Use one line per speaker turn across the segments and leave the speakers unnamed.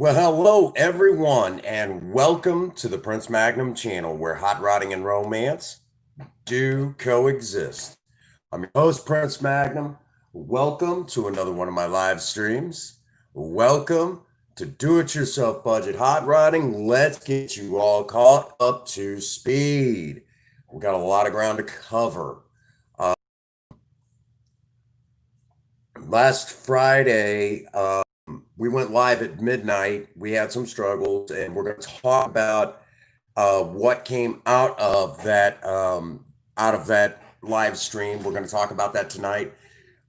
Well, hello everyone, and welcome to the Prince Magnum channel where hot rodding and romance do coexist. I'm your host, Prince Magnum. Welcome to another one of my live streams. Welcome to Do It Yourself Budget Hot Rodding. Let's get you all caught up to speed. We got a lot of ground to cover. Last Friday, we went live at midnight. We had some struggles, and we're going to talk about what came out of that live stream. We're going to talk about that tonight.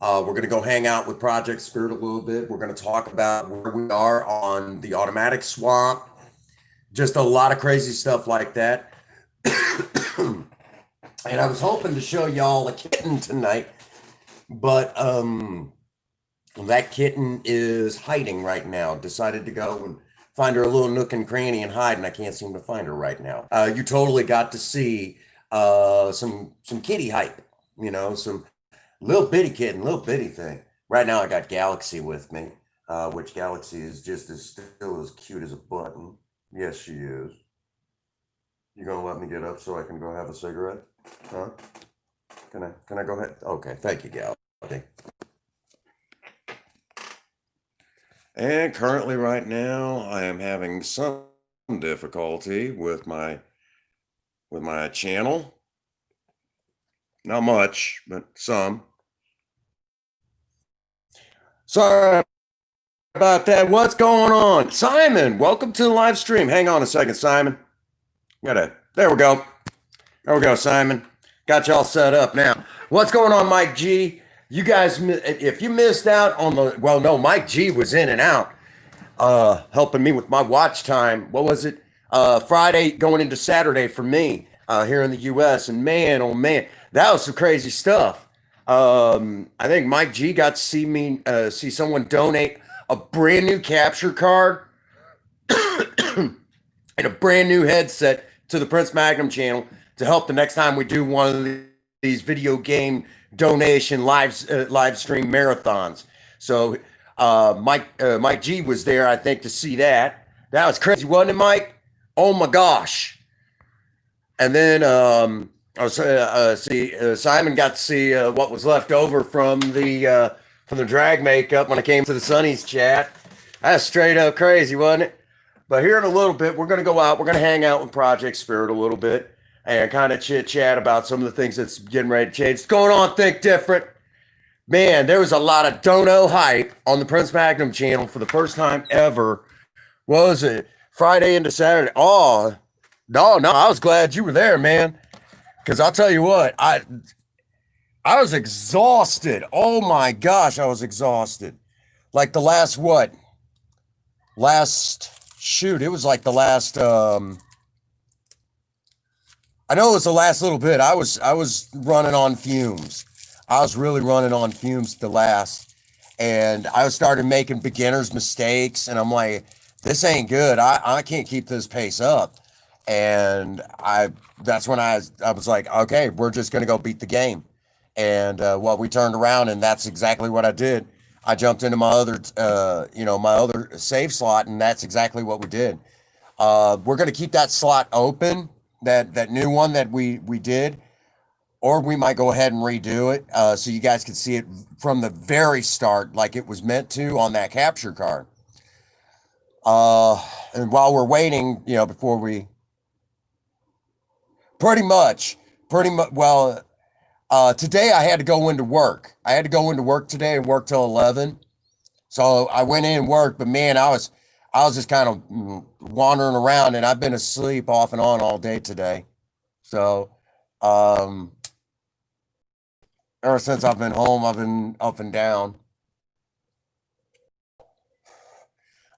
We're going to go hang out with Project Spirit a little bit. We're going to talk about where we are on the automatic swamp. Just a lot of crazy stuff like that. And I was hoping to show y'all a kitten tonight, but that kitten is hiding right now. Decided to go and find her a little nook and cranny and hide, and I can't seem to find her right now. You totally got to see some kitty hype, some little bitty kitten, little bitty thing. Right now I got Galaxy with me, which Galaxy is just still as cute as a button. Yes, she is. You gonna let me get up so I can go have a cigarette? Huh? Can I go ahead? Okay, thank you, Galaxy. And currently right now I am having some difficulty with my channel. Not much, but some. Sorry about that. What's going on? Simon, welcome to the live stream. Hang on a second, Simon. There we go. There we go, Simon. Got y'all set up now. What's going on, Mike G? You guys, if you missed out on no, Mike G was in and out, helping me with my watch time. What was it? Friday going into Saturday for me here in the U.S. And man, oh man, that was some crazy stuff. I think Mike G got to see someone donate a brand new capture card and a brand new headset to the Prince Magnum channel to help the next time we do one of these video game donation live stream marathons. So Mike G was there, I think, to see that. That was crazy, wasn't it, Mike? Oh my gosh! And then Simon got to see what was left over from the drag makeup when I came to the Sunny's chat. That's straight up crazy, wasn't it? But here in a little bit, we're going to go out. We're going to hang out with Project Spirit a little bit and kind of chit chat about some of the things that's getting ready to change. What's going on? Think Different. Man, there was a lot of dono hype on the Prince Magnum channel for the first time ever. What was it? Friday into Saturday. Oh, no, I was glad you were there, man. Because I'll tell you what, I was exhausted. Oh my gosh, I was exhausted. Like the last what? It was like the last I know it was the last little bit. I was running on fumes. I was really running on fumes the last, and I started making beginners mistakes, and I'm like, this ain't good. I can't keep this pace up. And that's when I was like, okay, we're just gonna go beat the game. And we turned around, and that's exactly what I did. I jumped into my other save slot, and that's exactly what we did. We're gonna keep that slot open, that new one that we did, or we might go ahead and redo it so you guys can see it from the very start, like it was meant to on that capture card. And while we're waiting, before we pretty much, well, today I had to go into work. I had to go into work today and work till 11. So I went in and worked, but man, I was just kind of wandering around, and I've been asleep off and on all day today. So, ever since I've been home, I've been up and down.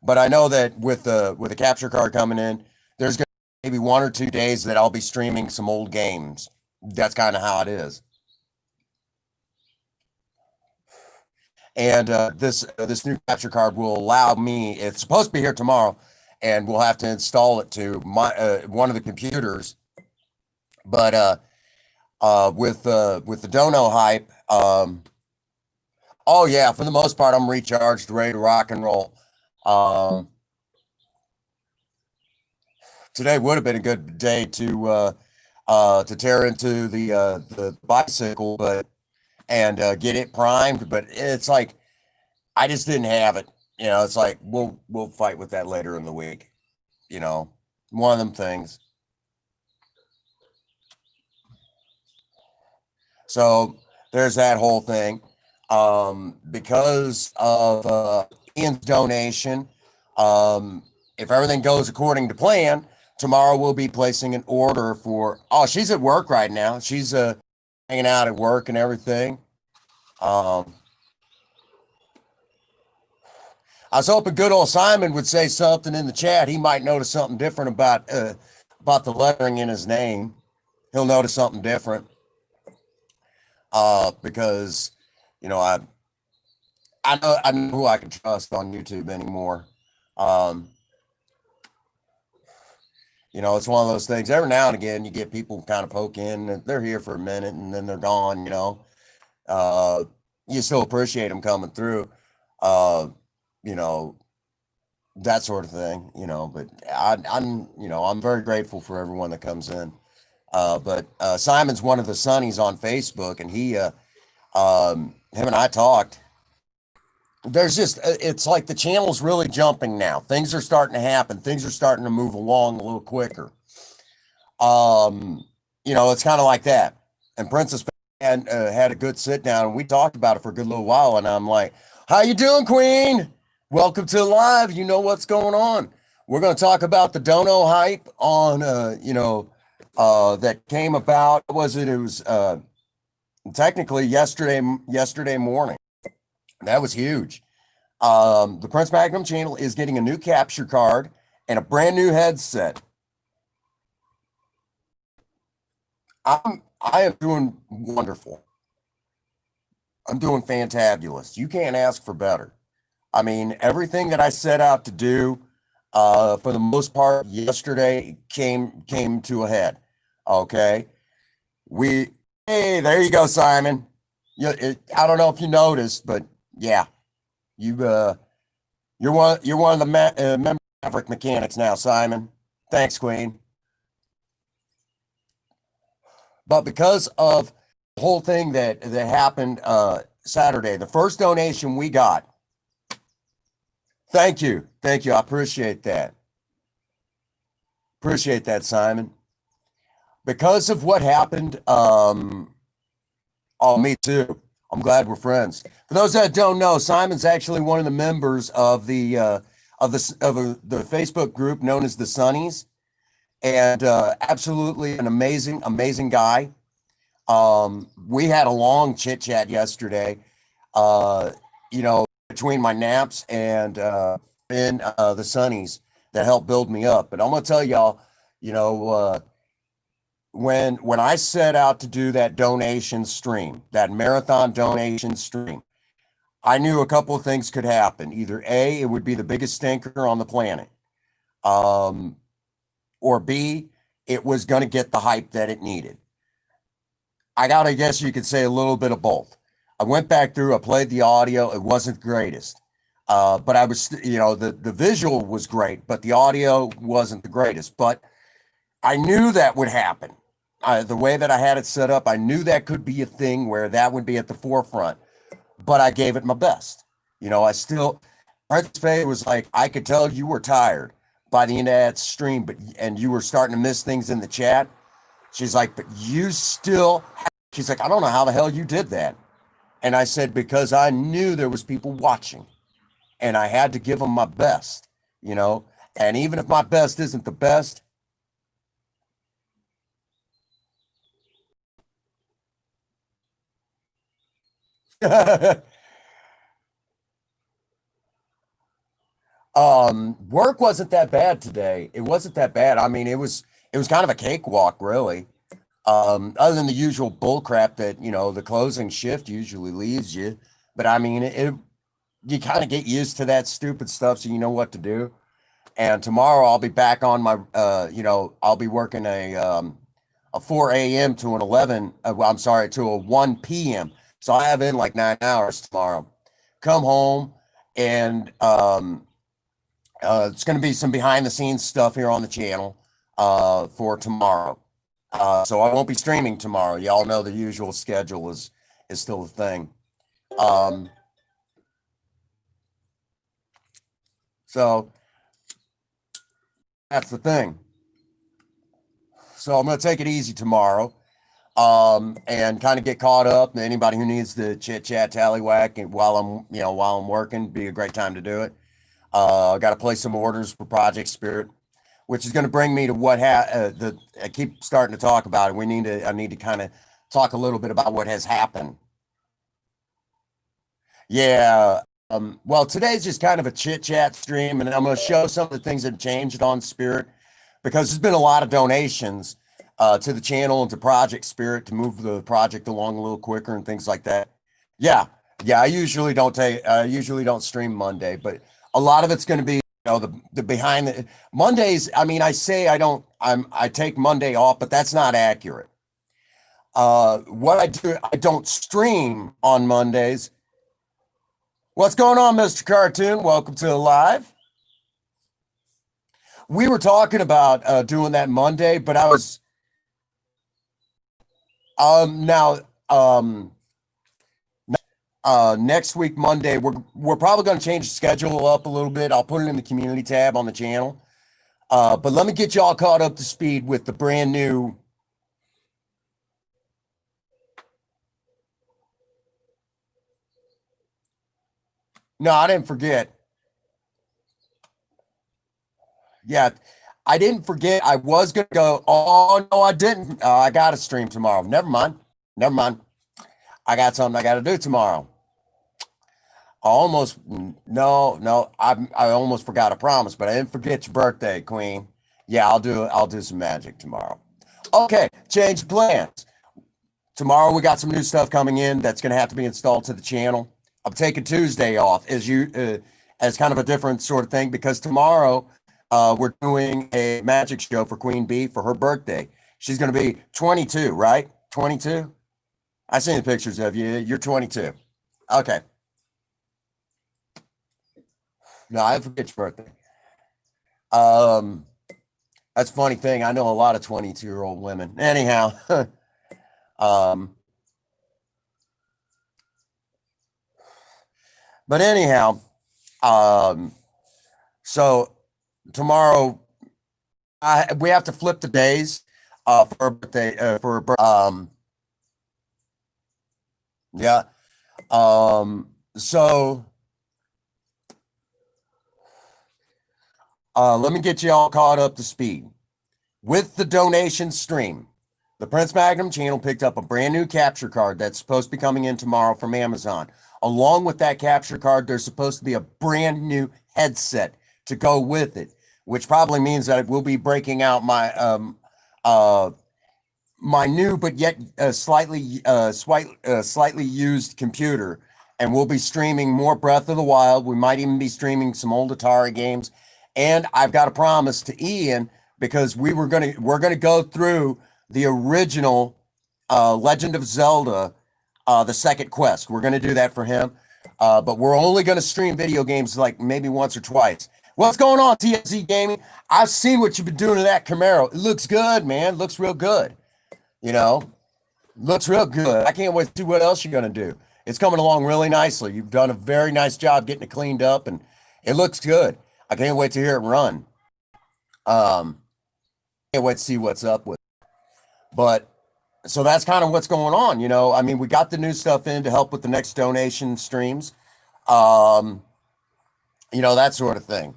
But I know that with the capture card coming in, there's going to be maybe 1 or 2 days that I'll be streaming some old games. That's kind of how it is. And this new capture card will allow me. It's supposed to be here tomorrow, and we'll have to install it to my one of the computers. But with the dono hype, oh yeah, for the most part, I'm recharged, ready to rock and roll. Today would have been a good day to tear into the bicycle, but and get it primed. But it's like I just didn't have it. It's like we'll fight with that later in the week. You know, one of them things. So there's that whole thing. Because of Ian's donation, if everything goes according to plan, tomorrow we'll be placing an order for. Oh, she's at work right now. She's hanging out at work and everything. Um, I was hoping good old Simon would say something in the chat. He might notice something different about the lettering in his name. He'll notice something different. Because I know who I can trust on YouTube anymore. Um, it's one of those things. Every now and again, you get people kind of poke in, and they're here for a minute, and then they're gone. Uh, you still appreciate them coming through. Uh, you know, that sort of thing. But I'm very grateful for everyone that comes in. But Simon's one of the Sonnies on Facebook, and him and I talked. There's just it's like the channel's really jumping now. Things are starting to happen. Things are starting to move along a little quicker. It's kind of like that. And Princess had a good sit down, and we talked about it for a good little while. And I'm like, "How you doing, Queen? Welcome to the live. You know what's going on. We're going to talk about the dono hype on, that came about. What was it? It was technically yesterday morning. That was huge. The Prince Magnum channel is getting a new capture card and a brand new headset. I am doing wonderful. I'm doing fantabulous. You can't ask for better. I mean, everything that I set out to do, for the most part, yesterday came to a head. Okay, we hey, there you go, Simon. I don't know if you noticed, but yeah, you you're one of the Maverick mechanics now, Simon. Thanks, Queen. But because of the whole thing that happened Saturday, the first donation we got. Thank you, I appreciate that. Appreciate that, Simon. Because of what happened, oh, me too. I'm glad we're friends. For those that don't know, Simon's actually one of the members of the Facebook group known as the Sonnies, and absolutely an amazing guy. We had a long chit chat yesterday. Uh, between my naps and in the Sonnies that helped build me up. But I'm gonna tell y'all, you know, when I set out to do that donation stream, that marathon donation stream, I knew a couple of things could happen. Either A, it would be the biggest stinker on the planet, um, or B, it was going to get the hype that it needed. I gotta guess you could say a little bit of both. I went back through, I played the audio. It wasn't the greatest, but I was, the visual was great, but the audio wasn't the greatest. But I knew that would happen. The way that I had it set up, I knew that could be a thing where that would be at the forefront. But I gave it my best. I still. Princess Faye was like, I could tell you were tired by the end of that stream, and you were starting to miss things in the chat. She's like, but you still. She's like, I don't know how the hell you did that. And I said, because I knew there was people watching, and I had to give them my best. And even if my best isn't the best. Work wasn't that bad today. It wasn't that bad. I mean, it was kind of a cakewalk, really. Other than the usual bull crap that, the closing shift usually leaves you. But I mean, you kind of get used to that stupid stuff, so you know what to do. And tomorrow I'll be back on my, I'll be working a 4 a.m. to an 11, well, I'm sorry, to a 1 p.m. So I have in like 9 hours tomorrow. Come home, and it's going to be some behind the scenes stuff here on the channel. for tomorrow. So I won't be streaming tomorrow. Y'all know the usual schedule is still a thing. Um, so that's the thing. So I'm gonna take it easy tomorrow. And kind of get caught up. Anybody who needs the chit chat tallywhack and while I'm working, be a great time to do it. I got to place some orders for Project Spirit, which is going to bring me to the I keep starting to talk about it. I need to kind of talk a little bit about what has happened. Yeah. Well, today's just kind of a chit chat stream, and I'm going to show some of the things that have changed on Spirit because there's been a lot of donations to the channel and to Project Spirit to move the project along a little quicker and things like that. Yeah, yeah. I usually don't stream Monday, but a lot of it's going to be the behind the Mondays. I mean, I say I take Monday off, but that's not accurate. What I do, I don't stream on Mondays. What's going on, Mr. Cartoon? Welcome to the live. We were talking about doing that Monday, but I was now next week Monday we're probably going to change the schedule up a little bit. I'll put it in the community tab on the channel. But let me get y'all caught up to speed with the brand new. No, I didn't forget. Yeah, I didn't forget. I was gonna go. Oh no, I didn't. I got to stream tomorrow. Never mind. Never mind. I got something I got to do tomorrow. Almost no. I almost forgot a promise, but I didn't forget your birthday, Queen. Yeah, I'll do some magic tomorrow. Okay, change plans. Tomorrow we got some new stuff coming in that's going to have to be installed to the channel. I'm taking Tuesday off as kind of a different sort of thing because tomorrow we're doing a magic show for Queen Bee for her birthday. She's going to be 22, right? 22. I seen the pictures of you. You're 22. Okay. No, I forget your birthday. Um, that's a funny thing. I know a lot of 22-year-old women. Anyhow, um, but anyhow, um, so tomorrow we have to flip the days for her birthday for her yeah. So let me get you all caught up to speed. With the donation stream, the Prince Magnum channel picked up a brand new capture card that's supposed to be coming in tomorrow from Amazon. Along with that capture card, there's supposed to be a brand new headset to go with it, which probably means that it will be breaking out my new but yet slightly used computer, and we'll be streaming more Breath of the Wild. We might even be streaming some old Atari games, and I've got a promise to Ian because we're gonna go through the original Legend of Zelda, the second quest. We're gonna do that for him, but we're only gonna stream video games like maybe once or twice. What's going on, TFZ Gaming? I've seen what you've been doing to that Camaro. It looks good, man. Looks real good. You know, looks real good. I can't wait to see what else you're going to do. It's coming along really nicely. You've done a very nice job getting it cleaned up, and it looks good. I can't wait to hear it run. Can't wait to see what's up with it. But so that's kind of what's going on. I mean, we got the new stuff in to help with the next donation streams. That sort of thing.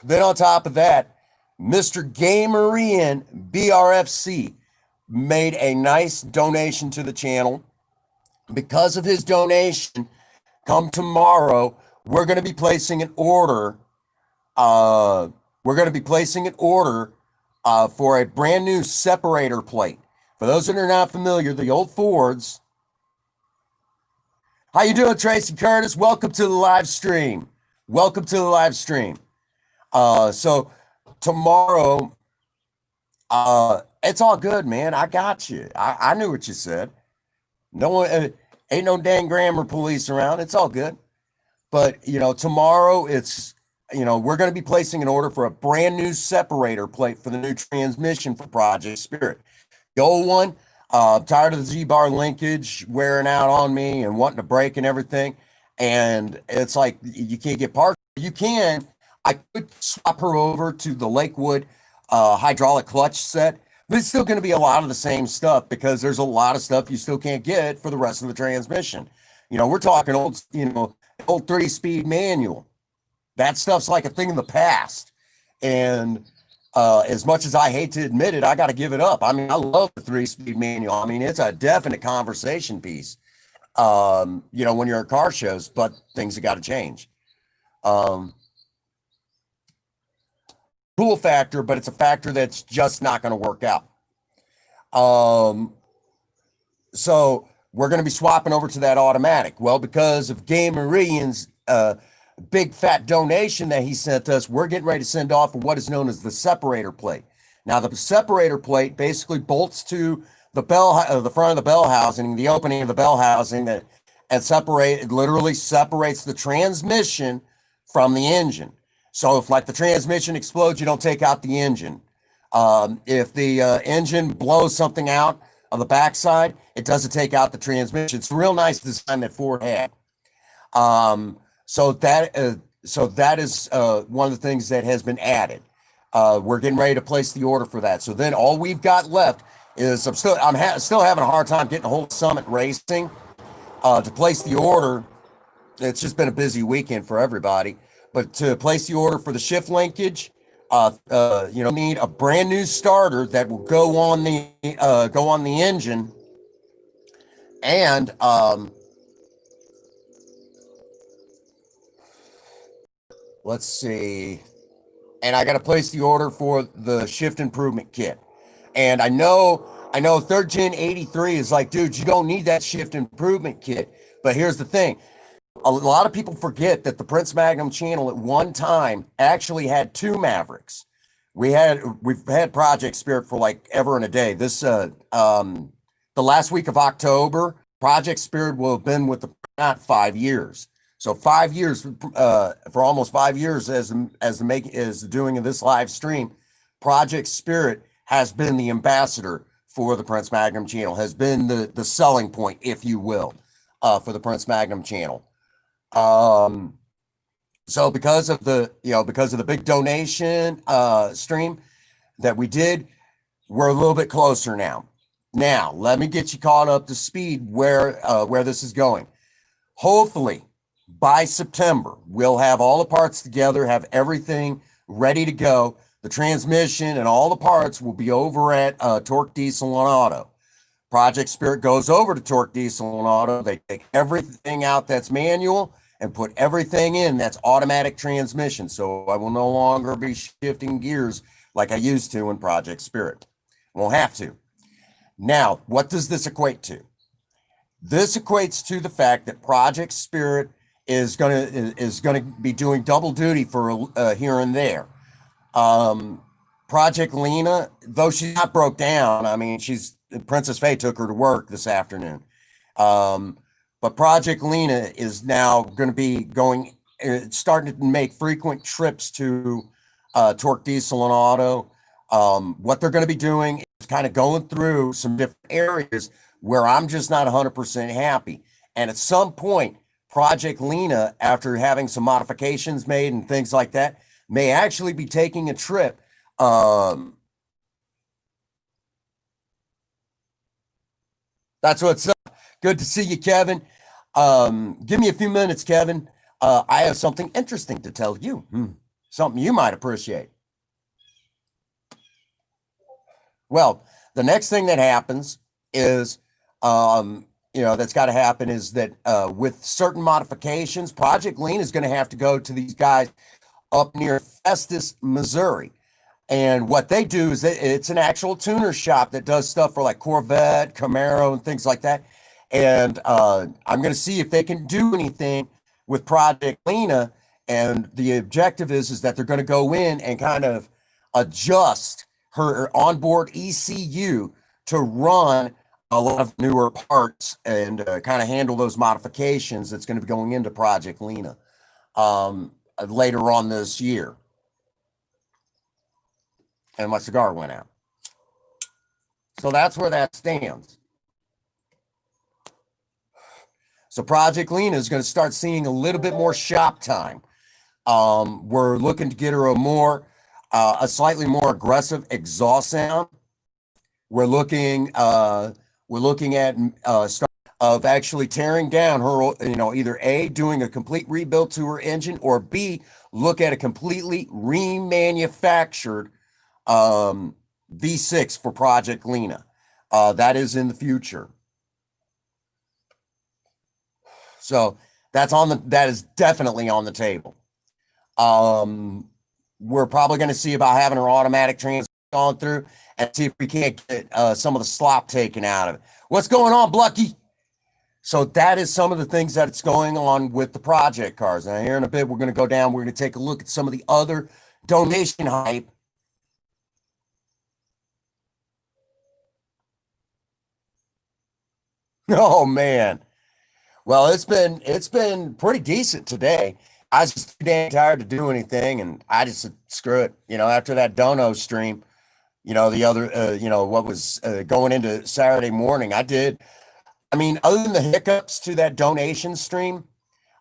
Then on top of that, Mr. Gamerian BRFC made a nice donation to the channel. Because of his donation, come tomorrow, we're going to be placing an order. For a brand new separator plate. For those that are not familiar, the old Fords. How you doing, Tracy Curtis? Welcome to the live stream. Welcome to the live stream. So tomorrow, it's all good, man. I got you. I knew what you said. No one, ain't no dang grammar police around. It's all good. But tomorrow it's we're going to be placing an order for a brand new separator plate for the new transmission for Project Spirit. The old one, tired of the Z-bar linkage wearing out on me and wanting to break and everything. And it's like you can't get parts. You can. I could swap her over to the Lakewood hydraulic clutch set, but it's still going to be a lot of the same stuff because there's a lot of stuff you still can't get for the rest of the transmission. We're talking old 3-speed manual. That stuff's like a thing of the past. And as much as I hate to admit it, I got to give it up. I mean, I love the 3-speed manual. I mean, it's a definite conversation piece, when you're at car shows, but things have got to change. Cool factor, but it's a factor that's just not going to work out. So we're going to be swapping over to that automatic. Well, because of Game Marian's big fat donation that he sent us, we're getting ready to send off what is known as the separator plate. Now, the separator plate basically bolts to the the front of the bell housing, the opening of the bell housing, it literally separates the transmission from the engine. So if like the transmission explodes, you don't take out the engine. If the engine blows something out of the backside, it doesn't take out the transmission. It's a real nice design that Ford had. So that is one of the things that has been added. We're getting ready to place the order for that. So then all we've got left is I'm still having a hard time getting a hold of Summit Racing to place the order. It's just been a busy weekend for everybody. But to place the order for the shift linkage, need a brand new starter that will go on the engine, and let's see, and I got to place the order for the shift improvement kit. And I know 3rd Gen 83 is like, dude, you don't need that shift improvement kit. But here's the thing. A lot of people forget that the Prince Magnum channel at one time actually had 2 Mavericks. We've had Project Spirit for like ever and a day. This the last week of October, Project Spirit will have been with the not 5 years. So 5 years for almost 5 years as the doing of this live stream, Project Spirit has been the ambassador for the Prince Magnum channel, has been the selling point, if you will, for the Prince Magnum channel. So because of the big donation stream that we did, we're a little bit closer now. Now, let me get you caught up to speed where this is going. Hopefully, by September, we'll have all the parts together, have everything ready to go. The transmission and all the parts will be over at Torque Diesel and Auto. Project Spirit goes over to Torque Diesel and Auto. They take everything out that's manual and put everything in that's automatic transmission. So I will no longer be shifting gears like I used to in Project Spirit. Won't have to. Now, what does this equate to? This equates to the fact that Project Spirit is gonna be doing double duty for here and there. Project Lena, though she's not broke down, I mean, Princess Faye took her to work this afternoon. But Project Lena is now going to be starting to make frequent trips to Torque Diesel and Auto. What they're going to be doing is kind of going through some different areas where I'm just not 100% happy. And at some point, Project Lena, after having some modifications made and things like that, may actually be taking a trip. That's what's up. Good to see you, Kevin. Give me a few minutes, Kevin. I have something interesting to tell you. Something you might appreciate. Well, the next thing that happens is, that's got to happen is that with certain modifications, Project Lean is going to have to go to these guys up near Festus, Missouri. And what they do is it's an actual tuner shop that does stuff for like Corvette, Camaro, and things like that. And I'm going to see if they can do anything with Project Lena. And the objective is that they're going to go in and kind of adjust her onboard ECU to run a lot of newer parts and kind of handle those modifications that's going to be going into Project Lena. later on this year. And my cigar went out. So that's where that stands. So Project Lena is going to start seeing a little bit more shop time. We're looking to get her a slightly more aggressive exhaust sound. We're looking at of actually tearing down her, either A, doing a complete rebuild to her engine, or B, look at a completely remanufactured V6 for Project Lena. That is in the future. So that is definitely on the table. We're probably going to see about having her automatic transmission gone through and see if we can't get some of the slop taken out of it. What's going on, Blucky? So that is some of the things that's going on with the project cars. Now here in a bit, we're going to go down. We're going to take a look at some of the other donation hype. Oh man. Well, it's been pretty decent today. I was just too damn tired to do anything, and I just said, screw it. After that dono stream, the other, what was going into Saturday morning, I did. I mean, other than the hiccups to that donation stream,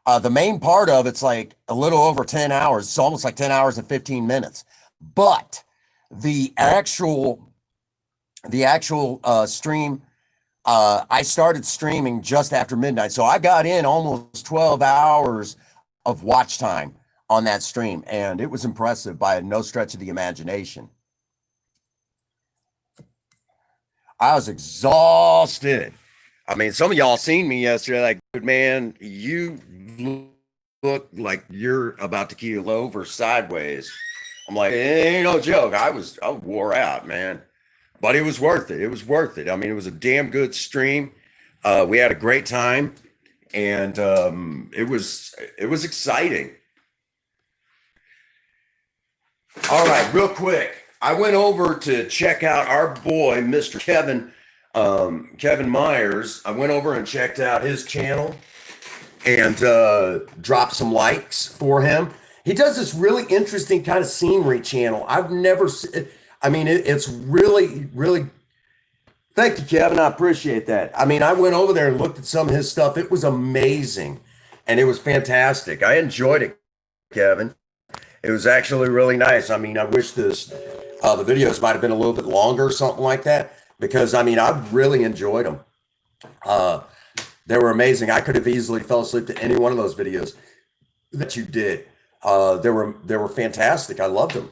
the main part of it's like a little over 10 hours. It's almost like 10 hours and 15 minutes. But the actual stream, I started streaming just after midnight. So I got in almost 12 hours of watch time on that stream. And it was impressive by no stretch of the imagination. I was exhausted. I mean, some of y'all seen me yesterday, like, man, you look like you're about to keel over sideways. I'm like, it ain't no joke. I wore out, man. But it was worth it. It was worth it. I mean, it was a damn good stream. We had a great time, and it was exciting. All right, real quick. I went over to check out our boy, Mr. Kevin Myers. I went over and checked out his channel and dropped some likes for him. He does this really interesting kind of scenery channel. I've never seen. I mean, it's really, really. Thank you, Kevin. I appreciate that. I mean, I went over there and looked at some of his stuff. It was amazing, and it was fantastic. I enjoyed it, Kevin. It was actually really nice. I mean, I wish the videos might have been a little bit longer or something like that, because I mean, I really enjoyed them. They were amazing. I could have easily fell asleep to any one of those videos that you did. They were fantastic. I loved them.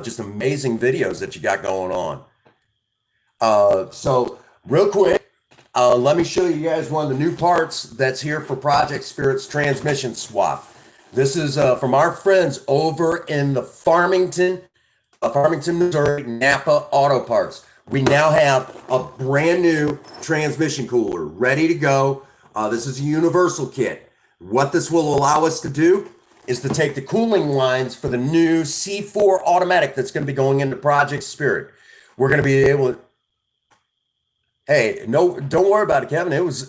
Just amazing videos that you got going on. So real quick, let me show you guys one of the new parts that's here for Project Spirit's transmission swap. This is from our friends over in the Farmington, Missouri, Napa Auto Parts. We now have a brand new transmission cooler ready to go. This is a universal kit. What this will allow us to do is to take the cooling lines for the new C4 automatic that's going to be going into Project Spirit. We're going to be able to, hey, no, don't worry about it, Kevin. It was,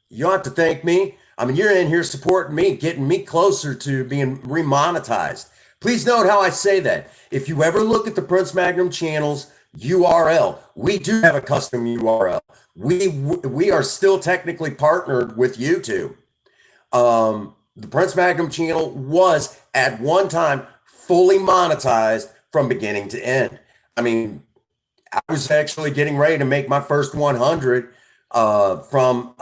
you don't have to thank me. I mean, you're in here supporting me, getting me closer to being remonetized. Please note how I say that. If you ever look at the Prince Magnum channel's URL, we do have a custom URL. We are still technically partnered with YouTube. The Prince Magnum channel was at one time fully monetized from beginning to end. I mean, I was actually getting ready to make my first 100 from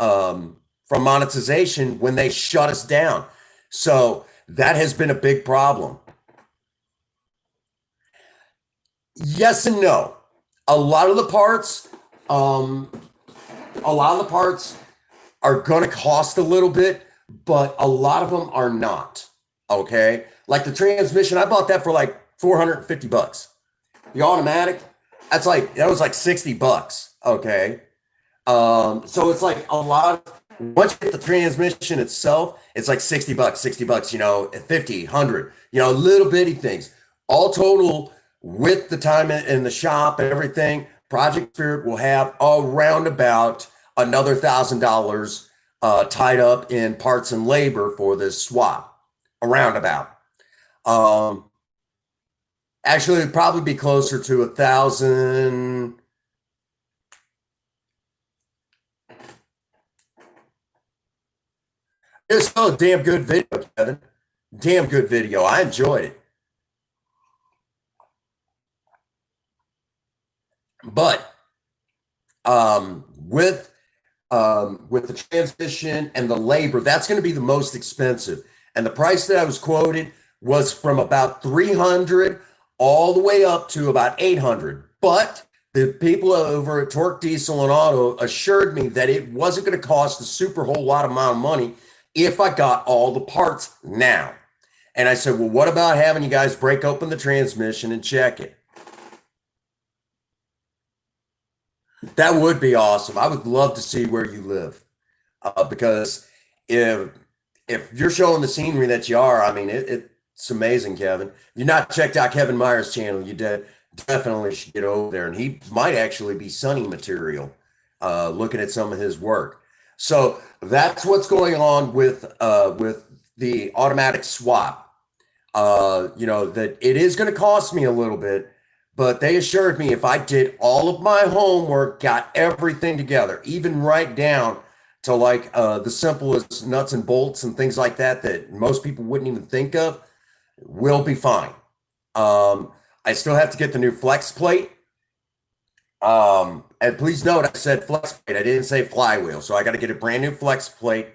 monetization when they shut us down. So that has been a big problem. Yes and no. A lot of the parts are going to cost a little bit, but a lot of them are not. Okay, like the transmission, I bought that for like $450. The automatic, that was like $60. Okay, so it's like a lot. Once you get the transmission itself, it's like $60, $60. 50, 100. Little bitty things. All total, with the time in the shop and everything, Project Spirit will have around about another $1,000 tied up in parts and labor for this swap. a roundabout. Um, Actually, it'd probably be closer to 1,000. It's still a damn good video, Kevin. Damn good video. I enjoyed it. But with the transmission and the labor, that's going to be the most expensive. And the price that I was quoted was from about 300 all the way up to about 800. But the people over at Torque Diesel and Auto assured me that it wasn't going to cost a super whole lot amount of money if I got all the parts now. And I said, well, what about having you guys break open the transmission and check it? That would be awesome. I would love to see where you live, because if you're showing the scenery that you are, I mean, it's amazing, Kevin. If you've not checked out Kevin Meyer's channel, you definitely should get over there, and he might actually be Sunny material. Looking at some of his work, so that's what's going on with the automatic swap. That it is going to cost me a little bit, but they assured me if I did all of my homework, got everything together, even right down to like the simplest nuts and bolts and things like that that most people wouldn't even think of, we'll be fine. I still have to get the new flex plate. And please note, I said flex plate. I didn't say flywheel. So I got to get a brand new flex plate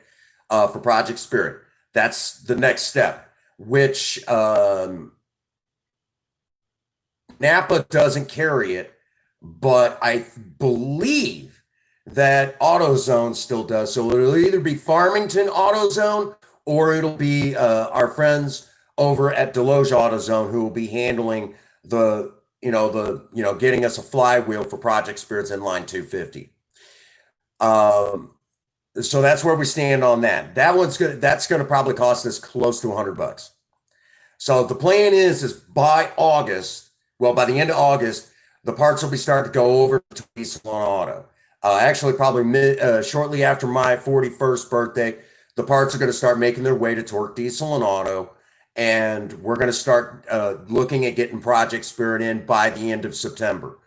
for Project Spirit. That's the next step, which Napa doesn't carry it, but I believe that AutoZone still does. So it'll either be Farmington AutoZone or it'll be our friends over at Deloge AutoZone who will be handling getting us a flywheel for Project Spirits Inline 250. So that's where we stand on that. That's gonna probably cost us close to $100. So the plan is by August, well, by the end of August, the parts will be starting to go over to Diesel and Auto. Actually, probably shortly after my 41st birthday, the parts are going to start making their way to Torque Diesel and Auto, and we're going to start looking at getting Project Spirit in by the end of September.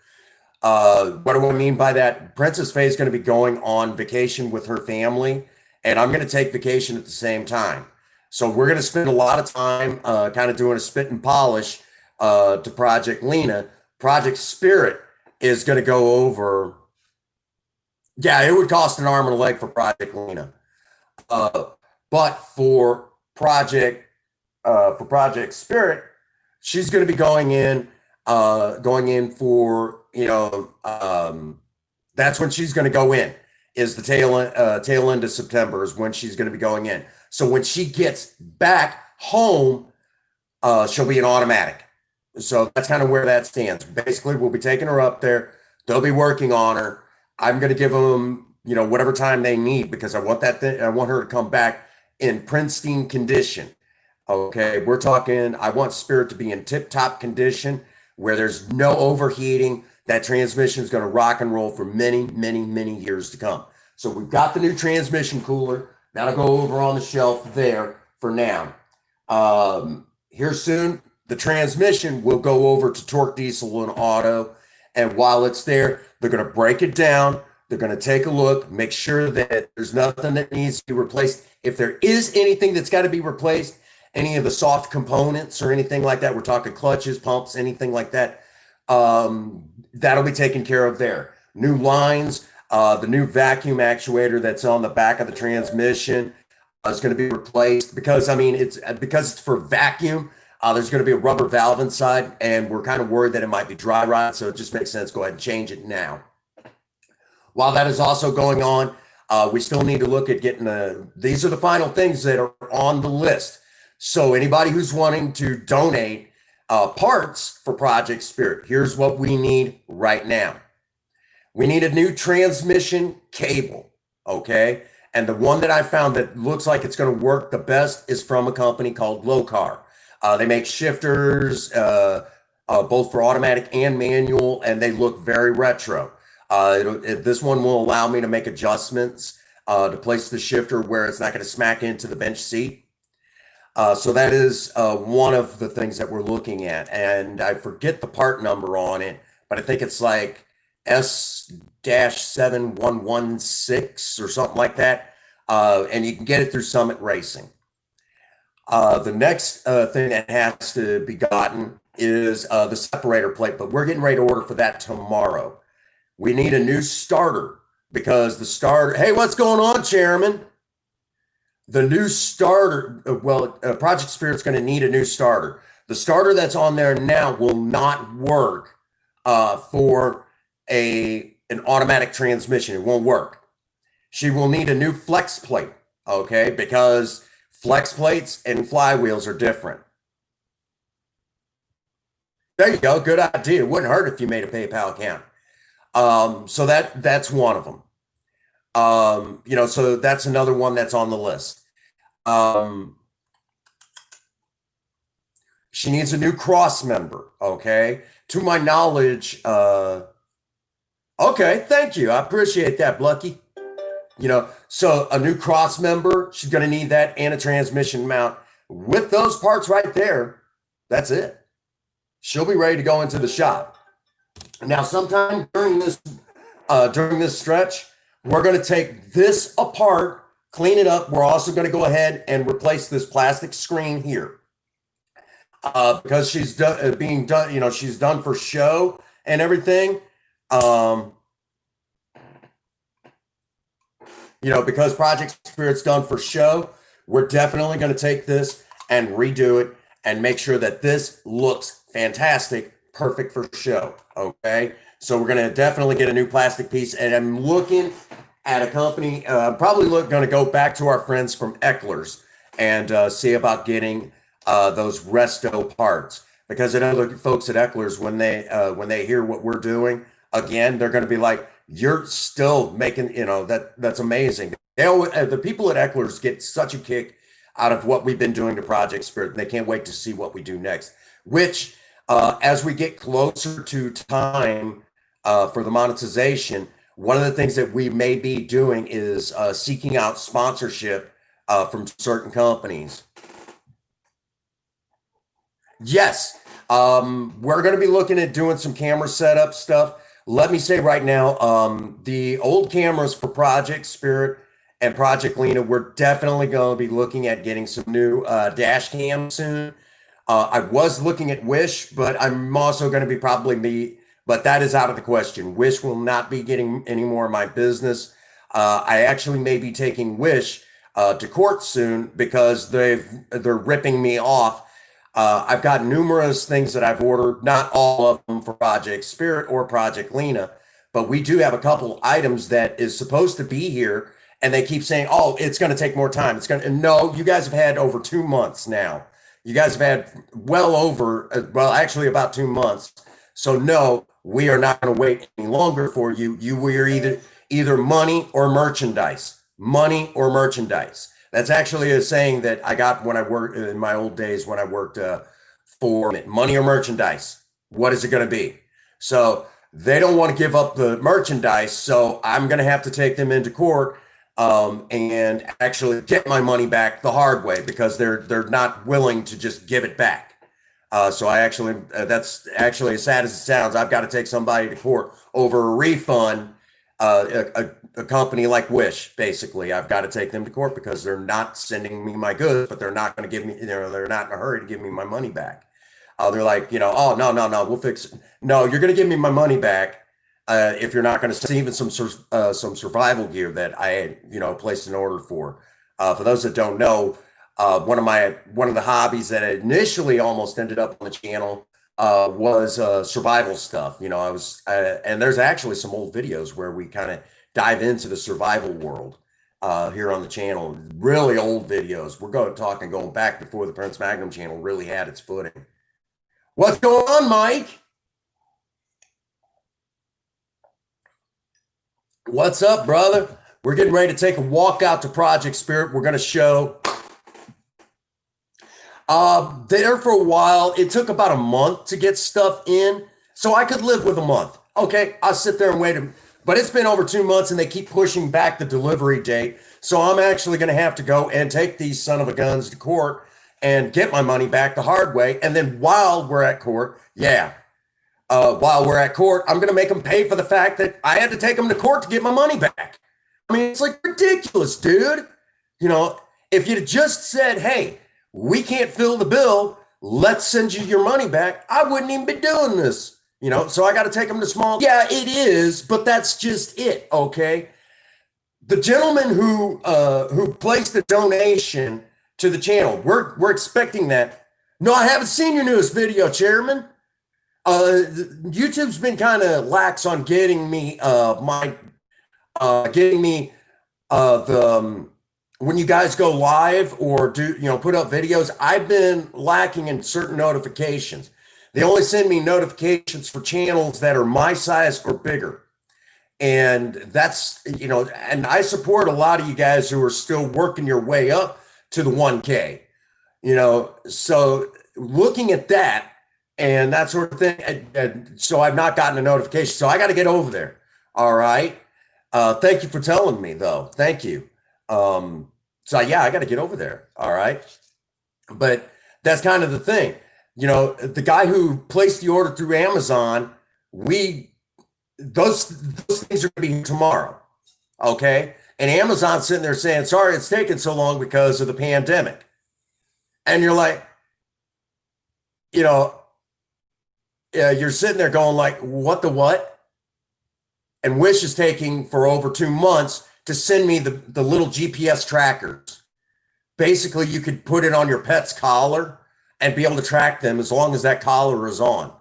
What do I mean by that? Princess Faye is going to be going on vacation with her family, and I'm going to take vacation at the same time. So we're going to spend a lot of time kind of doing a spit and polish to Project Lena. Project Spirit is going to go over. Yeah, it would cost an arm and a leg for Project Lena. But for Project Spirit, she's going to be going in for, that's when she's going to go in, is the tail end of September is when she's going to be going in. So when she gets back home, she'll be an automatic. So that's kind of where that stands. Basically, we'll be taking her up there. They'll be working on her. I'm going to give them, whatever time they need, because I want I want her to come back in pristine condition. Okay, we're talking, I want Spirit to be in tip-top condition where there's no overheating. That transmission is going to rock and roll for many, many, many years to come. So we've got the new transmission cooler. That'll go over on the shelf there for now. Here soon, the transmission will go over to Torque Diesel and Auto. And while it's there, they're going to break it down. They're going to take a look, make sure that there's nothing that needs to be replaced. If there is anything that's got to be replaced, any of the soft components or anything like that, we're talking clutches, pumps, anything like that, that'll be taken care of there. New lines, the new vacuum actuator that's on the back of the transmission is going to be replaced because it's for vacuum. There's going to be a rubber valve inside, and we're kind of worried that it might be dry rot, so it just makes sense. Go ahead and change it now. While that is also going on, we still need to look at getting these are the final things that are on the list. So anybody who's wanting to donate parts for Project Spirit, here's what we need right now. We need a new transmission cable, okay? And the one that I found that looks like it's going to work the best is from a company called Locar. They make shifters, both for automatic and manual, and they look very retro. This one will allow me to make adjustments to place the shifter where it's not going to smack into the bench seat. So that is one of the things that we're looking at. And I forget the part number on it, but I think it's like S-7116 or something like that. And you can get it through Summit Racing. The next thing that has to be gotten is the separator plate, but we're getting ready to order for that tomorrow. We need a new starter because the starter, hey, what's going on, Chairman? The new starter, Project Spirit's going to need a new starter. The starter that's on there now will not work for an automatic transmission. It won't work. She will need a new flex plate, okay? Because flex plates and flywheels are different. There you go. Good idea. It wouldn't hurt if you made a PayPal account. So that's one of them. So that's another one that's on the list. She needs a new cross member. Okay. To my knowledge, okay. Thank you. I appreciate that, Blucky. So a new cross member, she's going to need that and a transmission mount. With those parts right there, that's it. She'll be ready to go into the shop. Now, sometime during this stretch, we're going to take this apart, clean it up. We're also going to go ahead and replace this plastic screen here because she's being done. She's done for show and everything. Because Project Spirit's done for show, we're definitely going to take this and redo it and make sure that this looks fantastic, perfect for show. Okay. So we're going to definitely get a new plastic piece, and I'm looking at a company, probably going to go back to our friends from Eckler's and see about getting those resto parts, because I know the folks at Eckler's, when they hear what we're doing, again, they're going to be like, you're still making, that's amazing. The people at Eckler's get such a kick out of what we've been doing to Project Spirit, and they can't wait to see what we do next, which as we get closer to time for the monetization, one of the things that we may be doing is seeking out sponsorship from certain companies. Yes, we're going to be looking at doing some camera setup stuff. Let me say right now, the old cameras for Project Spirit and Project Lena, we're definitely going to be looking at getting some new dash cams soon. I was looking at Wish, but I'm also going to be but that is out of the question. Wish will not be getting any more of my business. I actually may be taking Wish to court soon because they're ripping me off. I've got numerous things that I've ordered, not all of them for Project Spirit or Project Lena, but we do have a couple items that is supposed to be here, and they keep saying, oh, it's going to take more time. No, you guys have had over 2 months now. You guys have had actually about 2 months. So no, we are not going to wait any longer for you. We are either money or merchandise. Money or merchandise. That's actually a saying that I got when I worked in my old days when I worked for money or merchandise. What is it going to be? So they don't want to give up the merchandise. So I'm going to have to take them into court and actually get my money back the hard way, because they're not willing to just give it back. So that's actually, as sad as it sounds, I've got to take somebody to court over a refund. A company like Wish, basically, I've got to take them to court because they're not sending me my goods, but they're not going to give me, they're not in a hurry to give me my money back. They're like, oh, no, we'll fix it. No, you're going to give me my money back if you're not going to send even some survival gear that I had, placed an order for. For those that don't know, one of the hobbies that initially almost ended up on the channel was survival stuff. And there's actually some old videos where we kind of dive into the survival world here on the channel. Really old videos. We're going back before the Prince Magnum channel really had its footing. What's going on, Mike? What's up, brother? We're getting ready to take a walk out to Project Spirit. We're going to show there for a while. It took about a month to get stuff in, so I could live with a month. Okay, I'll sit there and wait. But it's been over 2 months, and they keep pushing back the delivery date. So I'm actually going to have to go and take these son of a guns to court and get my money back the hard way. And then while we're at court, I'm going to make them pay for the fact that I had to take them to court to get my money back. I mean, it's like ridiculous, dude. You know, if you'd just said, hey, we can't fill the bill, let's send you your money back, I wouldn't even be doing this. You know, so I got to take them to small. Yeah, it is, but that's just it, okay? The gentleman who placed the donation to the channel, we're expecting that. No, I haven't seen your newest video, Chairman. YouTube's been kind of lax on getting me when you guys go live or put up videos. I've been lacking in certain notifications. They only send me notifications for channels that are my size or bigger. And that's, and I support a lot of you guys who are still working your way up to the 1K, so looking at that and that sort of thing. And so I've not gotten a notification. So I got to get over there. All right. Thank you for telling me though. Thank you. So yeah, I got to get over there. All right. But that's kind of the thing. The guy who placed the order through Amazon, those things are going to be here tomorrow. Okay. And Amazon's sitting there saying, sorry, it's taking so long because of the pandemic. And you're like, you're sitting there going like, what the what? And Wish is taking for over 2 months to send me the little GPS trackers. Basically, you could put it on your pet's collar and be able to track them as long as that collar is on.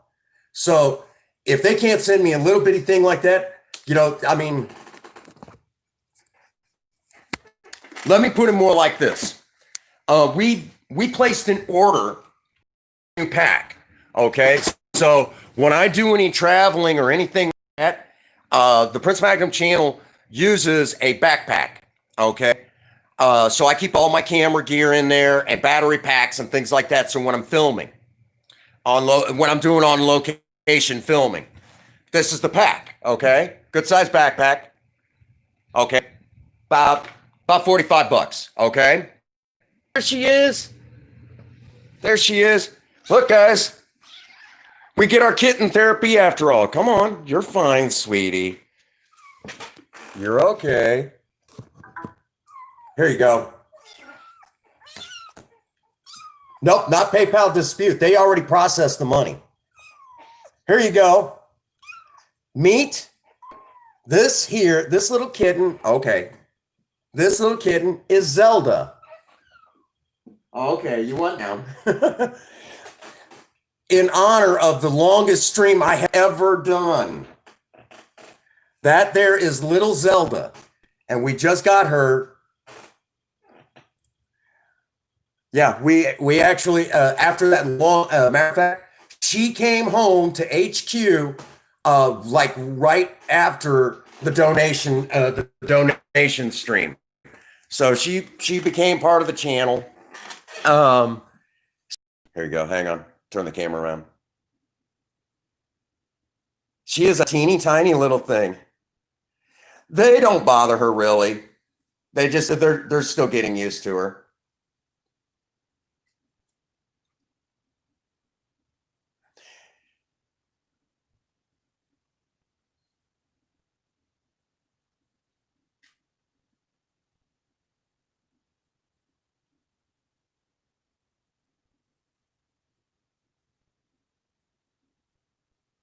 So if they can't send me a little bitty thing like that, let me put it more like this. We placed an order to pack. Okay. So when I do any traveling or anything like that, the Prince Magnum channel uses a backpack. Okay. So I keep all my camera gear in there and battery packs and things like that. So when I'm filming when I'm doing on location filming, this is the pack. Okay. Good size backpack. Okay. About $45. Okay. There she is. There she is. Look, guys, we get our kitten therapy after all. Come on. You're fine, sweetie. You're okay. Here you go. Nope, not PayPal dispute. They already processed the money. Here you go. Meet this little kitten. Okay. This little kitten is Zelda. Okay, you want down. In honor of the longest stream I have ever done. That there is little Zelda. And we just got her. Yeah, we actually, after that long, matter of fact, she came home to HQ like right after the donation stream. So she became part of the channel. Here you go. Hang on. Turn the camera around. She is a teeny tiny little thing. They don't bother her really. They're still getting used to her.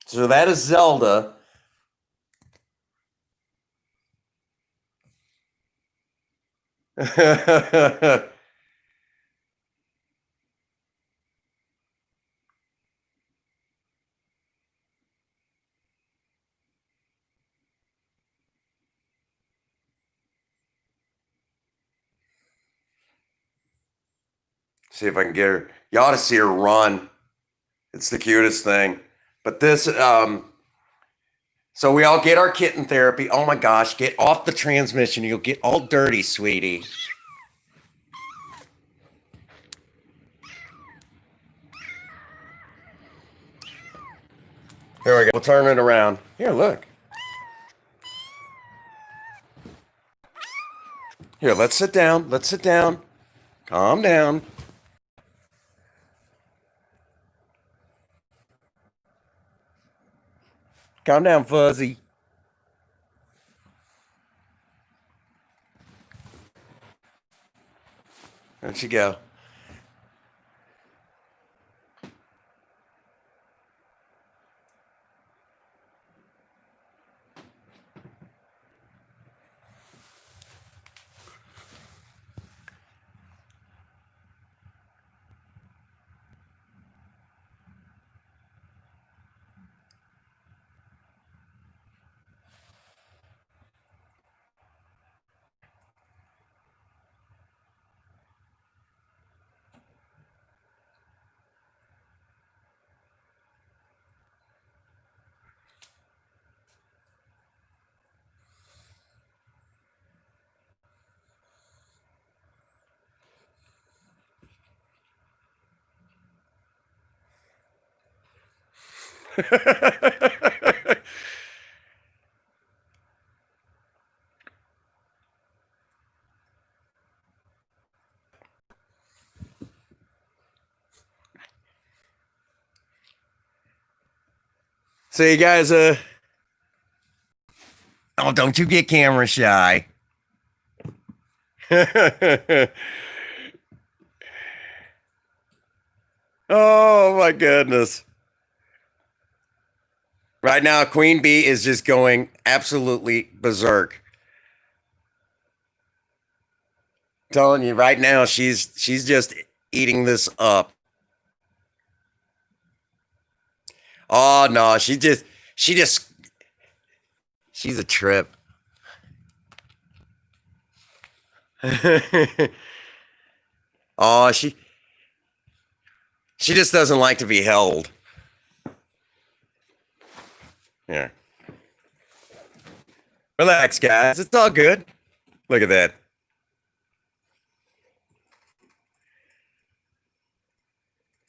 So that is Zelda. See if I can get her. You ought to see her run. It's the cutest thing. But this, so we all get our kitten therapy. Oh my gosh, get off the transmission. You'll get all dirty, sweetie. Here we go. We'll turn it around. Here, look. Here, let's sit down. Let's sit down. Calm down. Calm down, Fuzzy. There she go. So you guys, oh, don't you get camera shy. Oh my goodness. Right now, Queen Bee is just going absolutely berserk. Telling you right now, she's just eating this up. Oh no, she just she's a trip. Oh, she just doesn't like to be held. Yeah. Relax, guys. It's all good. Look at that.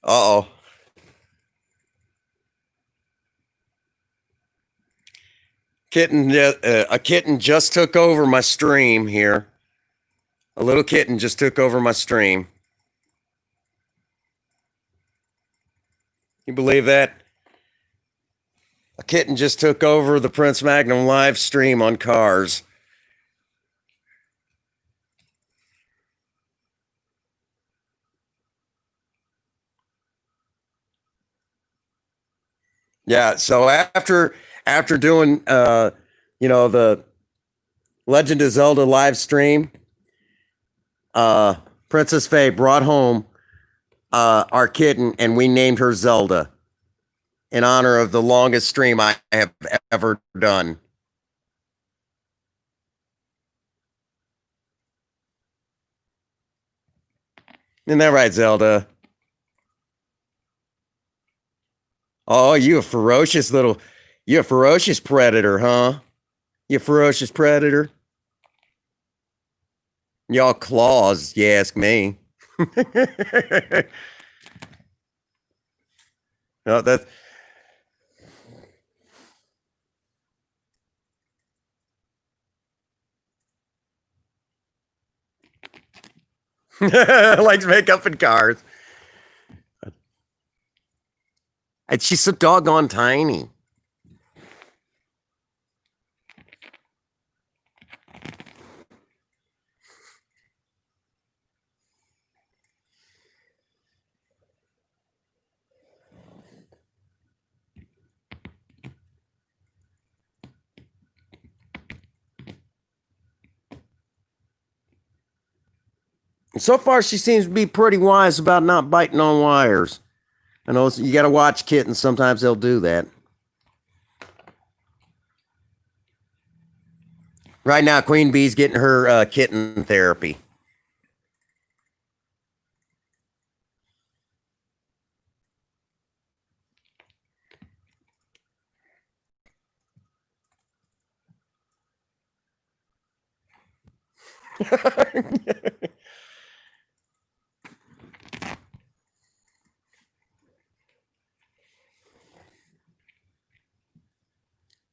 Uh-oh. A kitten just took over my stream here. A little kitten just took over my stream. You believe that? A kitten just took over the Prince Magnum live stream on Cars. Yeah, so after doing the Legend of Zelda live stream, Princess Faye brought home our kitten and we named her Zelda in honor of the longest stream I have ever done. Isn't that right, Zelda? Oh, you a ferocious predator, huh? You a ferocious predator? Y'all claws, you ask me. No, that's likes makeup and cars. And she's so doggone tiny. So far, she seems to be pretty wise about not biting on wires. I know you got to watch kittens. Sometimes they'll do that. Right now, Queen Bee's getting her kitten therapy.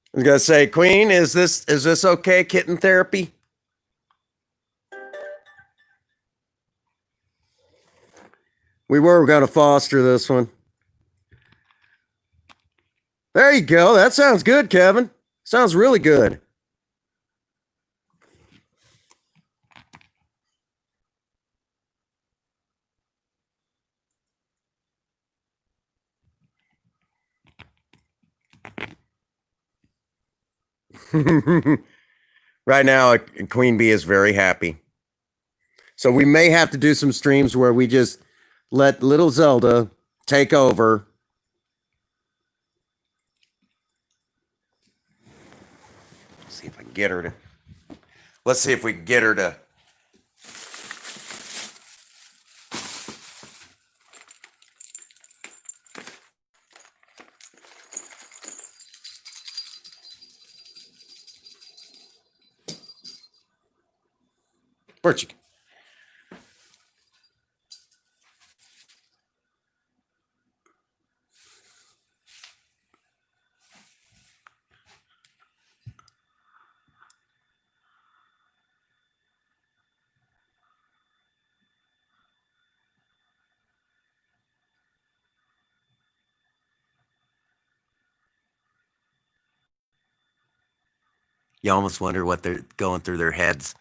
I was gonna say, Queen, is this okay? Kitten therapy? We were gonna foster this one. There you go. That sounds good, Kevin. Sounds really good. Right now, Queen Bee is very happy. So we may have to do some streams where we just let little Zelda take over. Let's see if I can get her to. Let's see if we can get her to. Where'd she? You almost wonder what they're going through their heads.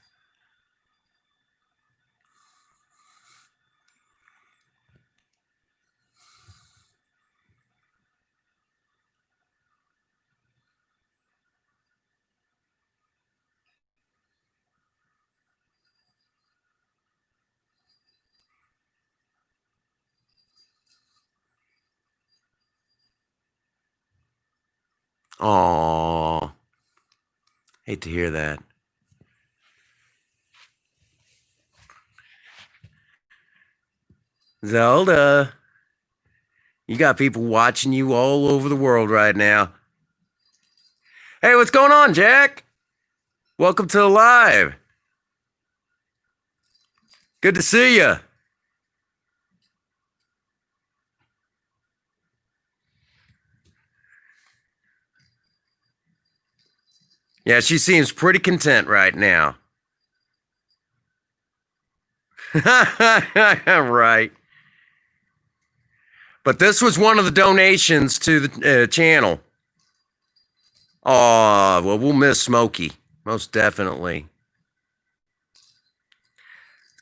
Aww. Hate to hear that. Zelda, you got people watching you all over the world right now. Hey, what's going on, Jack? Welcome to the live. Good to see you. Yeah, she seems pretty content right now. Right. But this was one of the donations to the channel. Oh, well, we'll miss Smokey. Most definitely.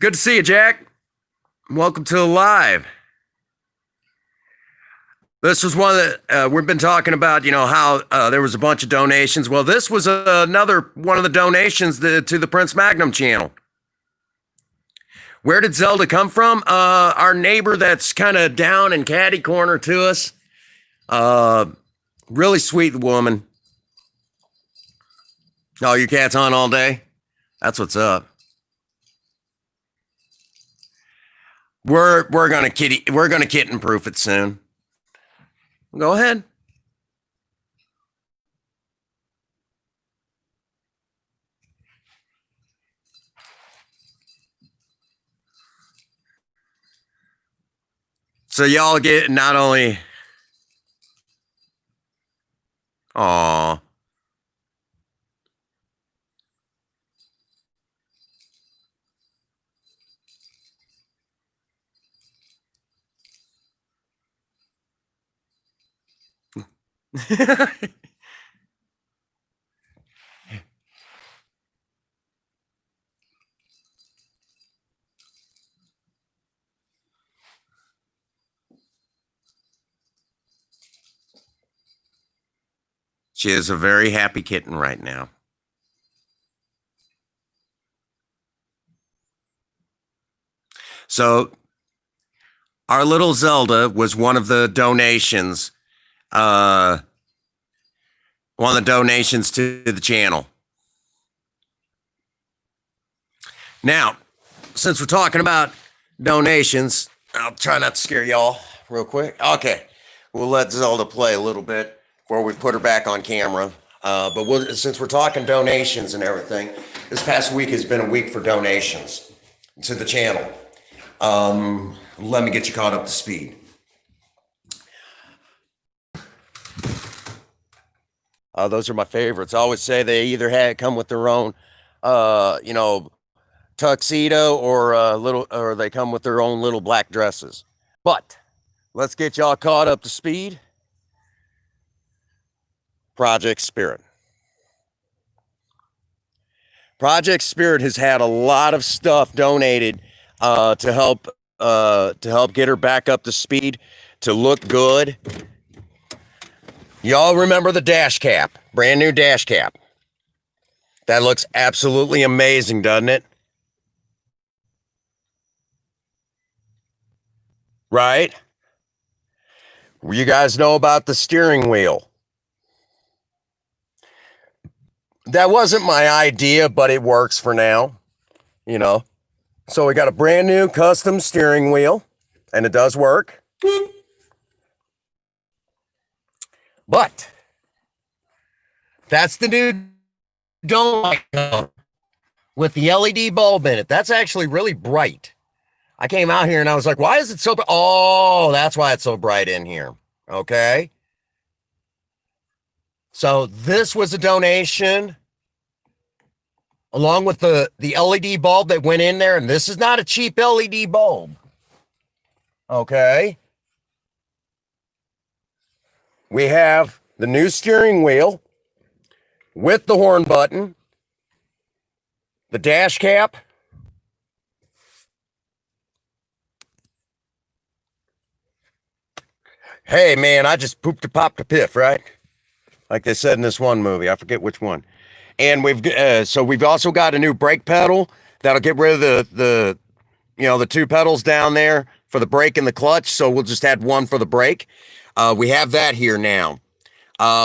Good to see you, Jack. Welcome to the live. This was one that we've been talking about, how there was a bunch of donations. Well, this was another one of the donations to the Prince Magnum channel. Where did Zelda come from? Our neighbor that's kind of down and catty corner to us. Really sweet woman. Oh, your cat's on all day? That's what's up. We're gonna kitten proof it soon. Go ahead. So y'all get not only. Aw. She is a very happy kitten right now. So our little Zelda was one of the donations. One of the donations to the channel. Now, since we're talking about donations, I'll try not to scare y'all real quick. Okay, we'll let Zelda play a little bit before we put her back on camera. But since we're talking donations and everything, this past week has been a week for donations to the channel. Let me get you caught up to speed. Those are my favorites. I always say they either come with their own, tuxedo or they come with their own little black dresses. But let's get y'all caught up to speed. Project Spirit. Project Spirit has had a lot of stuff donated to help get her back up to speed, to look good. Y'all remember the dash cap, brand new dash cap. That looks absolutely amazing, doesn't it? Right? You guys know about the steering wheel. That wasn't my idea, but it works for now, you know. So we got a brand new custom steering wheel, and it does work. But that's the new dome with the LED bulb in it. That's actually really bright. I came out here and I was like, why is it so bright? Oh, that's why it's so bright in here. Okay. So this was a donation along with the LED bulb that went in there. And this is not a cheap LED bulb. Okay. We have the new steering wheel with the horn button, the dash cap, hey man, I just pooped a popped a piff, right? Like they said in this one movie, I forget which one. And we've also got a new brake pedal that'll get rid of the the two pedals down there for the brake and the clutch. So we'll just add one for the brake. We have that here now.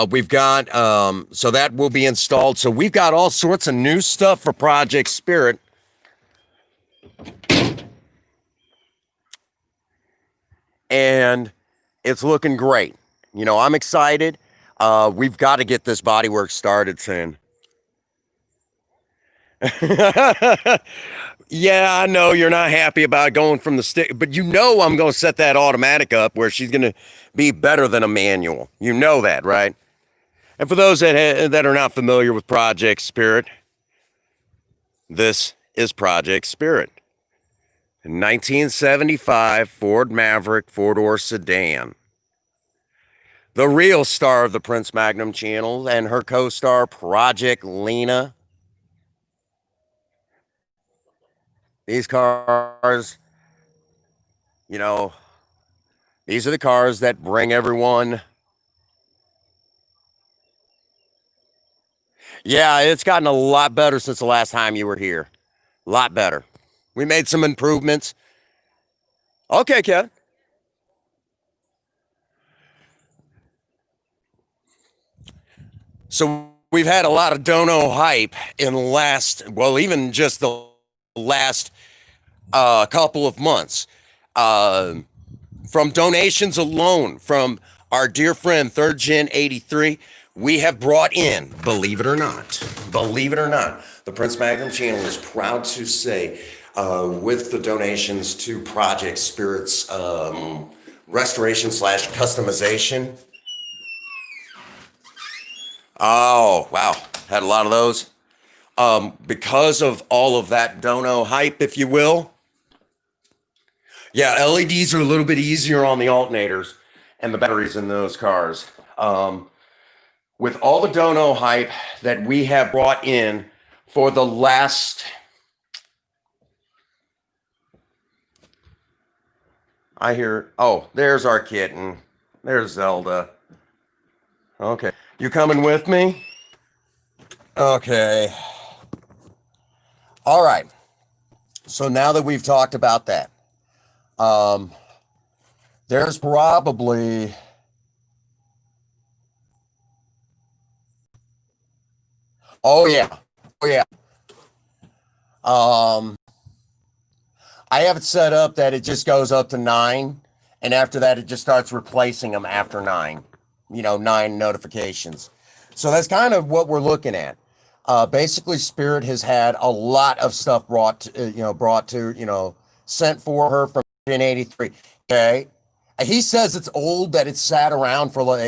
We've got so that will be installed. So we've got all sorts of new stuff for Project Spirit. And it's looking great. You know, I'm excited. We've got to get this bodywork started soon. Yeah, I know you're not happy about going from the stick, but you know I'm going to set that automatic up where she's going to be better than a manual. You know that, right? And for those that are not familiar with Project Spirit, this is Project Spirit. A 1975 Ford Maverick four-door sedan. The real star of the Prince Magnum channel and her co-star Project Lena. These cars, you know, these are the cars that bring everyone. Yeah, it's gotten a lot better since the last time you were here. A lot better. We made some improvements. Okay, Kevin. So we've had a lot of dono hype in the last, well, even just the last couple of months. From donations alone from our dear friend Third Gen 83, we have brought in, believe it or not, the Prince Magnum channel is proud to say, with the donations to Project Spirit's restoration slash customization. Oh, wow. Had a lot of those. Because of all of that dono hype, if you will. Yeah, LEDs are a little bit easier on the alternators and the batteries in those cars. With all the dono hype that we have brought in for the last, I hear, oh, there's our kitten. There's Zelda. Okay. You coming with me? Okay. All right. So now that we've talked about that, there's probably oh yeah. Oh yeah. I have it set up that it just goes up to 9, and after that it just starts replacing them after 9. 9 notifications. So that's kind of what we're looking at. Basically, Spirit has had a lot of stuff sent for her from Gen 83. Okay. He says it's old, that it's sat around for what,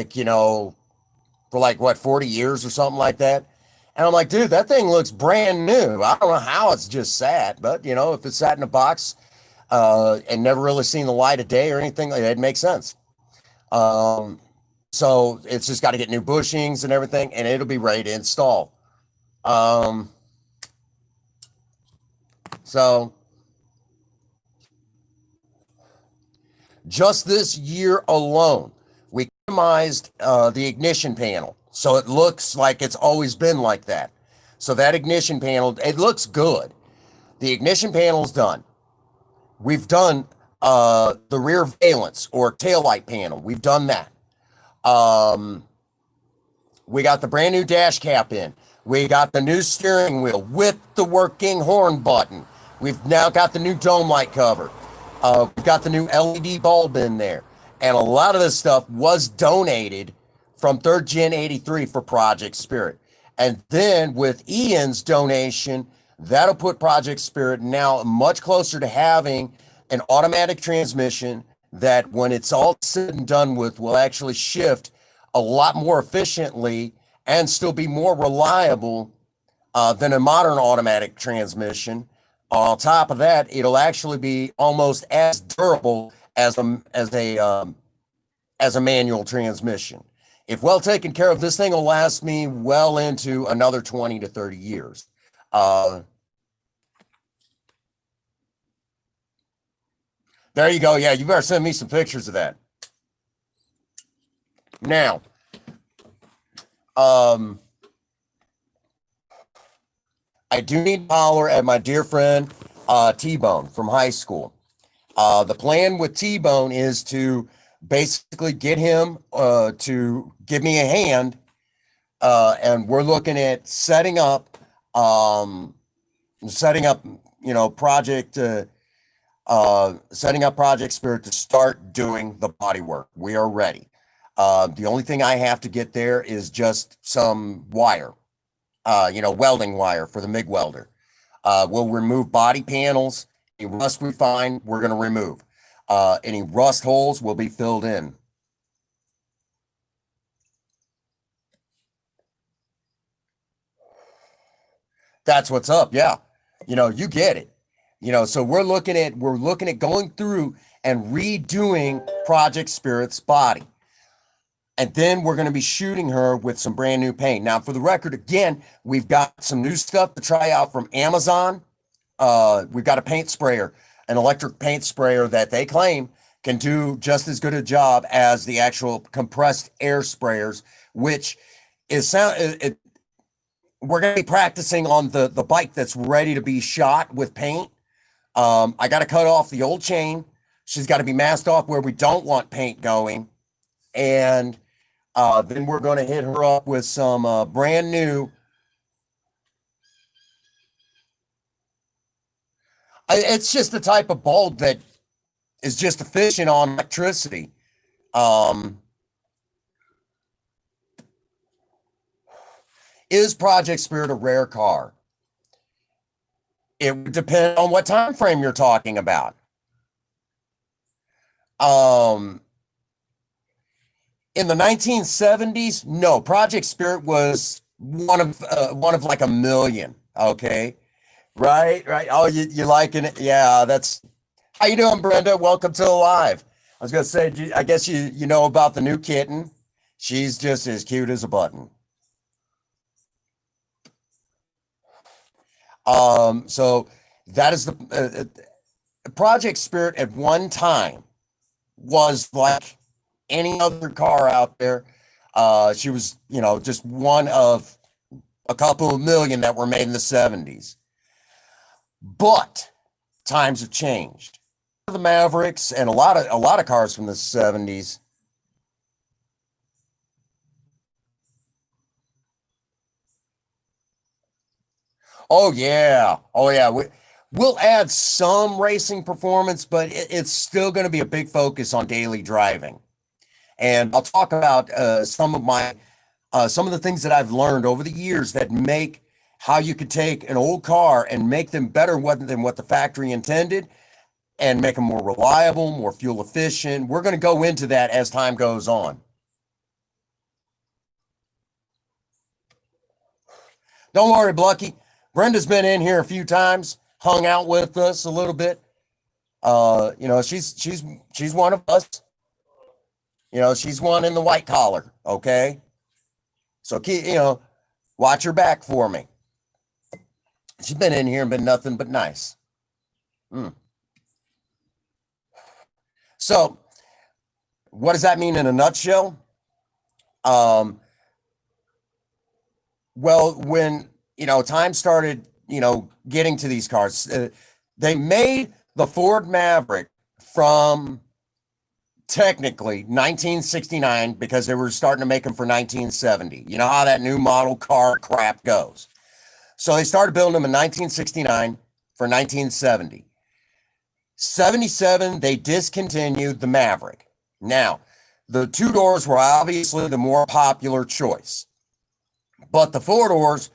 40 years or something like that. And I'm like, dude, that thing looks brand new. I don't know how it's just sat, but if it's sat in a box and never really seen the light of day or anything like that, it makes sense. So it's just got to get new bushings and everything, and it'll be ready to install. Um, so just this year alone, we customized the ignition panel. So it looks like it's always been like that. So that ignition panel, it looks good. The ignition panel's done. We've done the rear valence or taillight panel. We've done that. Um, we got the brand new dash cap in. We got the new steering wheel with the working horn button. We've now got the new dome light cover. We've got the new LED bulb in there. And a lot of this stuff was donated from 3rd Gen 83 for Project Spirit. And then with Ian's donation, that'll put Project Spirit now much closer to having an automatic transmission that when it's all said and done with will actually shift a lot more efficiently and still be more reliable than a modern automatic transmission. On top of that, it'll actually be almost as durable as a manual transmission. If well taken care of, this thing will last me well into another 20 to 30 years. There you go. Yeah, you better send me some pictures of that. Now, I do need to holler at my dear friend T-Bone from high school. The plan with T-Bone is to basically get him to give me a hand, and we're looking at setting up, setting up Project Spirit to start doing the body work. We are ready. The only thing I have to get there is just some wire, welding wire for the MIG welder. We'll remove body panels. Any rust we find, we're going to remove. Any rust holes will be filled in. That's what's up. Yeah. You get it. So we're looking at going through and redoing Project Spirit's body. And then we're going to be shooting her with some brand new paint. Now, for the record, again, we've got some new stuff to try out from Amazon. We've got a paint sprayer, an electric paint sprayer that they claim can do just as good a job as the actual compressed air sprayers, which is we're going to be practicing on the bike that's ready to be shot with paint. I got to cut off the old chain. She's got to be masked off where we don't want paint going. And then we're going to hit her up with some brand new. It's just the type of bulb that is just efficient on electricity. Is Project Spirit a rare car? It would depend on what time frame you're talking about. In the 1970s, no, Project Spirit was one of like a million. Okay, right. Oh, you liking it? Yeah, that's how you doing, Brenda? Welcome to the live. I was gonna say, I guess you know about the new kitten. She's just as cute as a button. So that is the Project Spirit at one time was like any other car out there. She was, just one of a couple of million that were made in the 70s. But times have changed. The Mavericks and a lot of cars from the 70s. Oh yeah. We'll add some racing performance, but it's still going to be a big focus on daily driving. And I'll talk about some of the things that I've learned over the years that make how you could take an old car and make them better than what the factory intended and make them more reliable, more fuel efficient. We're going to go into that as time goes on. Don't worry, Blucky. Brenda's been in here a few times, hung out with us a little bit. She's one of us. She's one in the white collar. Okay. So keep, watch her back for me. She's been in here and been nothing but nice. So what does that mean in a nutshell? Well, when, time started, getting to these cars, they made the Ford Maverick from technically 1969 because they were starting to make them for 1970. You know how that new model car crap goes. So they started building them in 1969 for 1970. 77, they discontinued the Maverick. Now, the two doors were obviously the more popular choice, but the four doors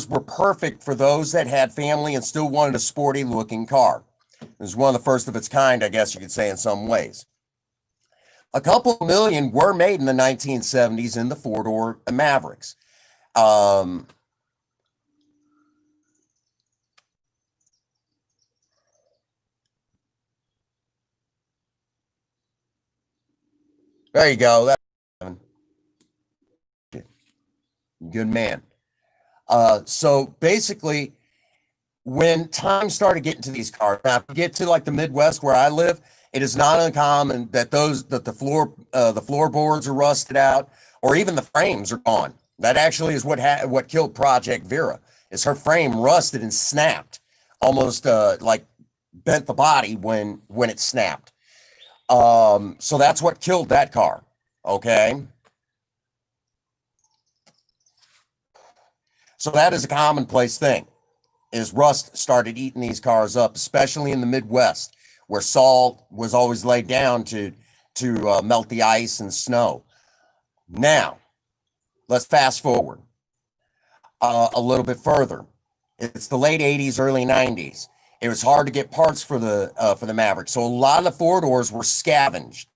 were perfect for those that had family and still wanted a sporty looking car. It was one of the first of its kind, I guess you could say, in some ways. A couple million were made in the 1970s in the four-door Mavericks. There you go. Good man. So basically, when time started getting to these cars, now if you get to like the Midwest where I live, it is not uncommon that the floorboards are rusted out, or even the frames are gone. That actually is what killed Project Vera. Is her frame rusted and snapped, almost like bent the body when it snapped. So that's what killed that car. Okay. So that is a commonplace thing. Is rust started eating these cars up, especially in the Midwest, where salt was always laid down to melt the ice and snow. Now, let's fast forward a little bit further. It's the late '80s, early '90s. It was hard to get parts for the Maverick, so a lot of the four doors were scavenged.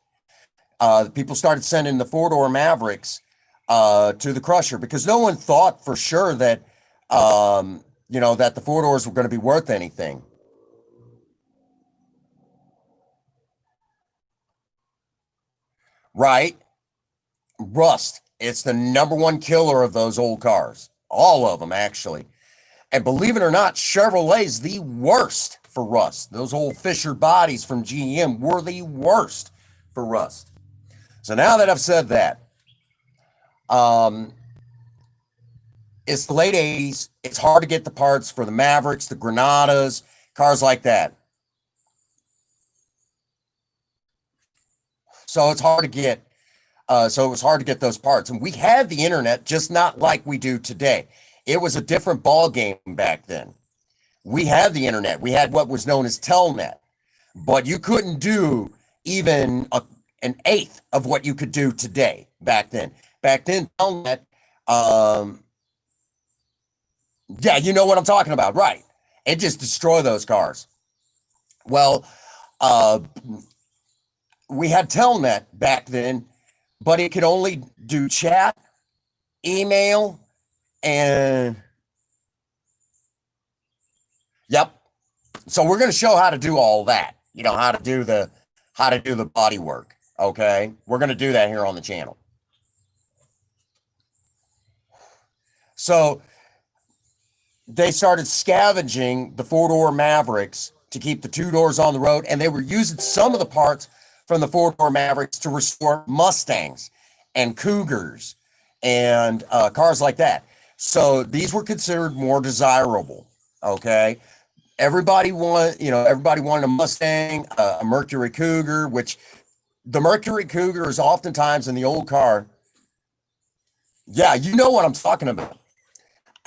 People started sending the four-door Mavericks to the crusher because no one thought for sure that that the four doors were going to be worth anything. Right? Rust. It's the number one killer of those old cars. All of them, actually. And believe it or not, Chevrolet's the worst for rust. Those old Fisher bodies from GM were the worst for rust. So now that I've said that, it's the late '80s. It's hard to get the parts for the Mavericks, the Granadas, cars like that. So it's hard to get. So it was hard to get those parts, and we had the internet, just not like we do today. It was a different ball game back then. We had the internet. We had what was known as Telnet, but you couldn't do even an eighth of what you could do today back then. Back then, Telnet. Yeah, you know what I'm talking about, right? It just destroyed those cars. Well, uh, we had Telnet back then, but it could only do chat, email, and yep. So we're going to show how to do all that. How to do the body work. Okay, we're going to do that here on the channel. So they started scavenging the four-door Mavericks to keep the two doors on the road, and they were using some of the parts from the four-door Mavericks to restore Mustangs and Cougars and cars like that. So these were considered more desirable. Okay, everybody wanted a Mustang, a Mercury Cougar, which the Mercury Cougar is oftentimes in the old car. Yeah, you know what I'm talking about.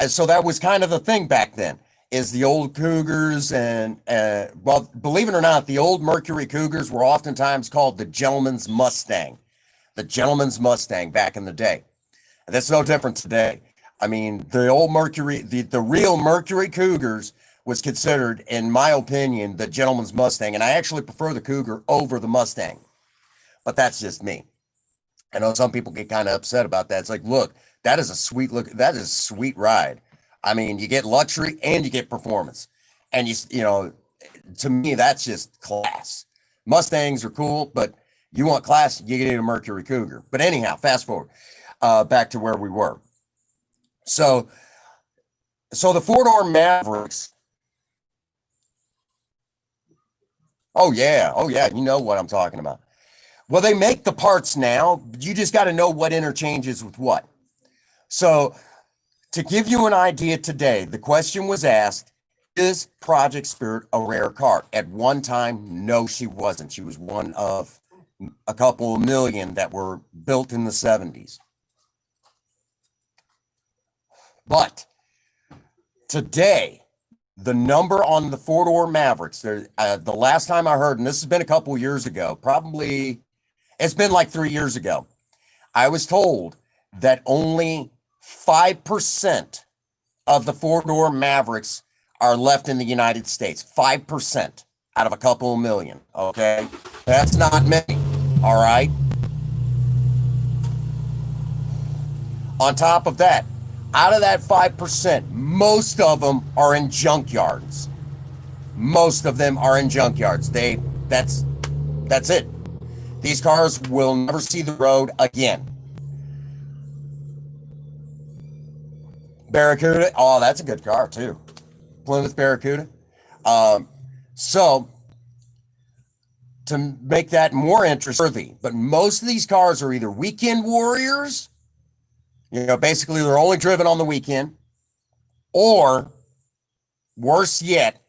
And so that was kind of the thing back then is the old Cougars and well, believe it or not, the old Mercury Cougars were oftentimes called the gentleman's Mustang back in the day. And that's no different today. I mean, the old Mercury, the real Mercury Cougars was considered, in my opinion, the gentleman's Mustang. And I actually prefer the Cougar over the Mustang, but that's just me. I know some people get kind of upset about that. It's like, look, that is a sweet look. That is a sweet ride. I mean, you get luxury and you get performance. And to me, that's just class. Mustangs are cool, but You want classic, you get a Mercury Cougar. But anyhow, fast forward back to where we were. So the four-door Mavericks. Oh yeah, you know what I'm talking about. Well, they make the parts now. You just got to know what interchanges with what. So to give you an idea today, the question was asked, is Project Spirit a rare car? At one time, no, she wasn't. She was one of a couple of million that were built in the 70s. But today, the number on the four-door Mavericks, the last time I heard, and this has been a couple of years ago, probably, it's been like 3 years ago, I was told that only 5% of the four-door Mavericks are left in the United States. 5% out of a couple of million, okay? That's not many, all right? On top of that, out of that 5%, most of them are in junkyards. Most of them are in junkyards. That's it. These cars will never see the road again. Barracuda, oh, that's a good car too. Plymouth Barracuda. So to make that more interesting, but most of these cars are either weekend warriors, basically they're only driven on the weekend, or worse yet,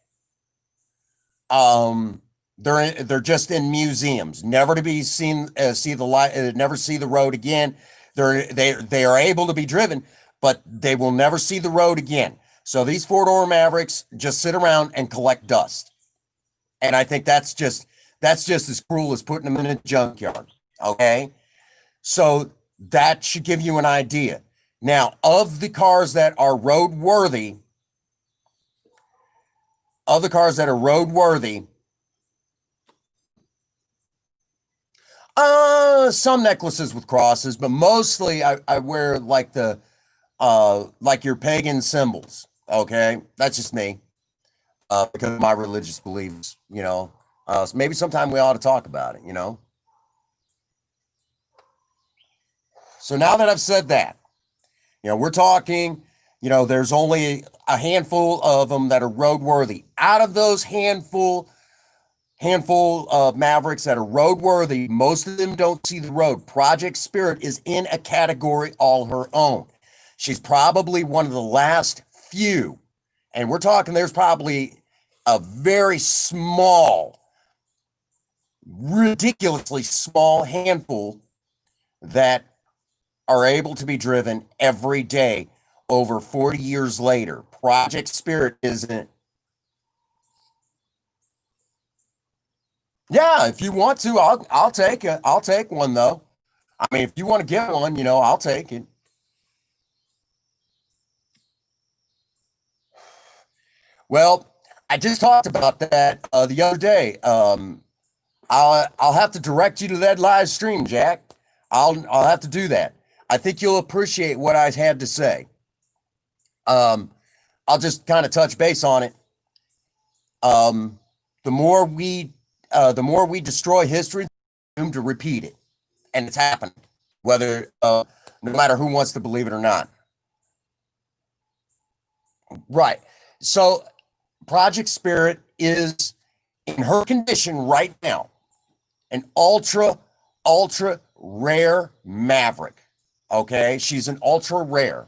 they're just in museums, never to be seen, see the light, never see the road again. They are able to be driven, but they will never see the road again. So these four-door Mavericks just sit around and collect dust. And I think that's just as cruel as putting them in a junkyard. Okay. So that should give you an idea. Now, of the cars that are roadworthy, some necklaces with crosses, but mostly I wear like like your pagan symbols. Okay. That's just me. Because of my religious beliefs, so maybe sometime we ought to talk about it, So now that I've said that, we're talking, there's only a handful of them that are roadworthy. Out of those handful of Mavericks that are roadworthy, most of them don't see the road. Project Spirit is in a category all her own. She's probably one of the last few, and we're talking there's probably a very small, ridiculously small handful that are able to be driven every day over 40 years later. Project Spirit isn't. Yeah, if you want to, I'll take it. I'll take one though. I mean, if you want to get one, I'll take it. Well, I just talked about that the other day. I'll have to direct you to that live stream, Jack. I'll have to do that. I think you'll appreciate what I had to say. I'll just kind of touch base on it. The more we destroy history, we're doomed to repeat it, and it's happening. Whether no matter who wants to believe it or not. Right. So Project Spirit is in her condition right now an ultra rare Maverick. Okay, she's an ultra rare.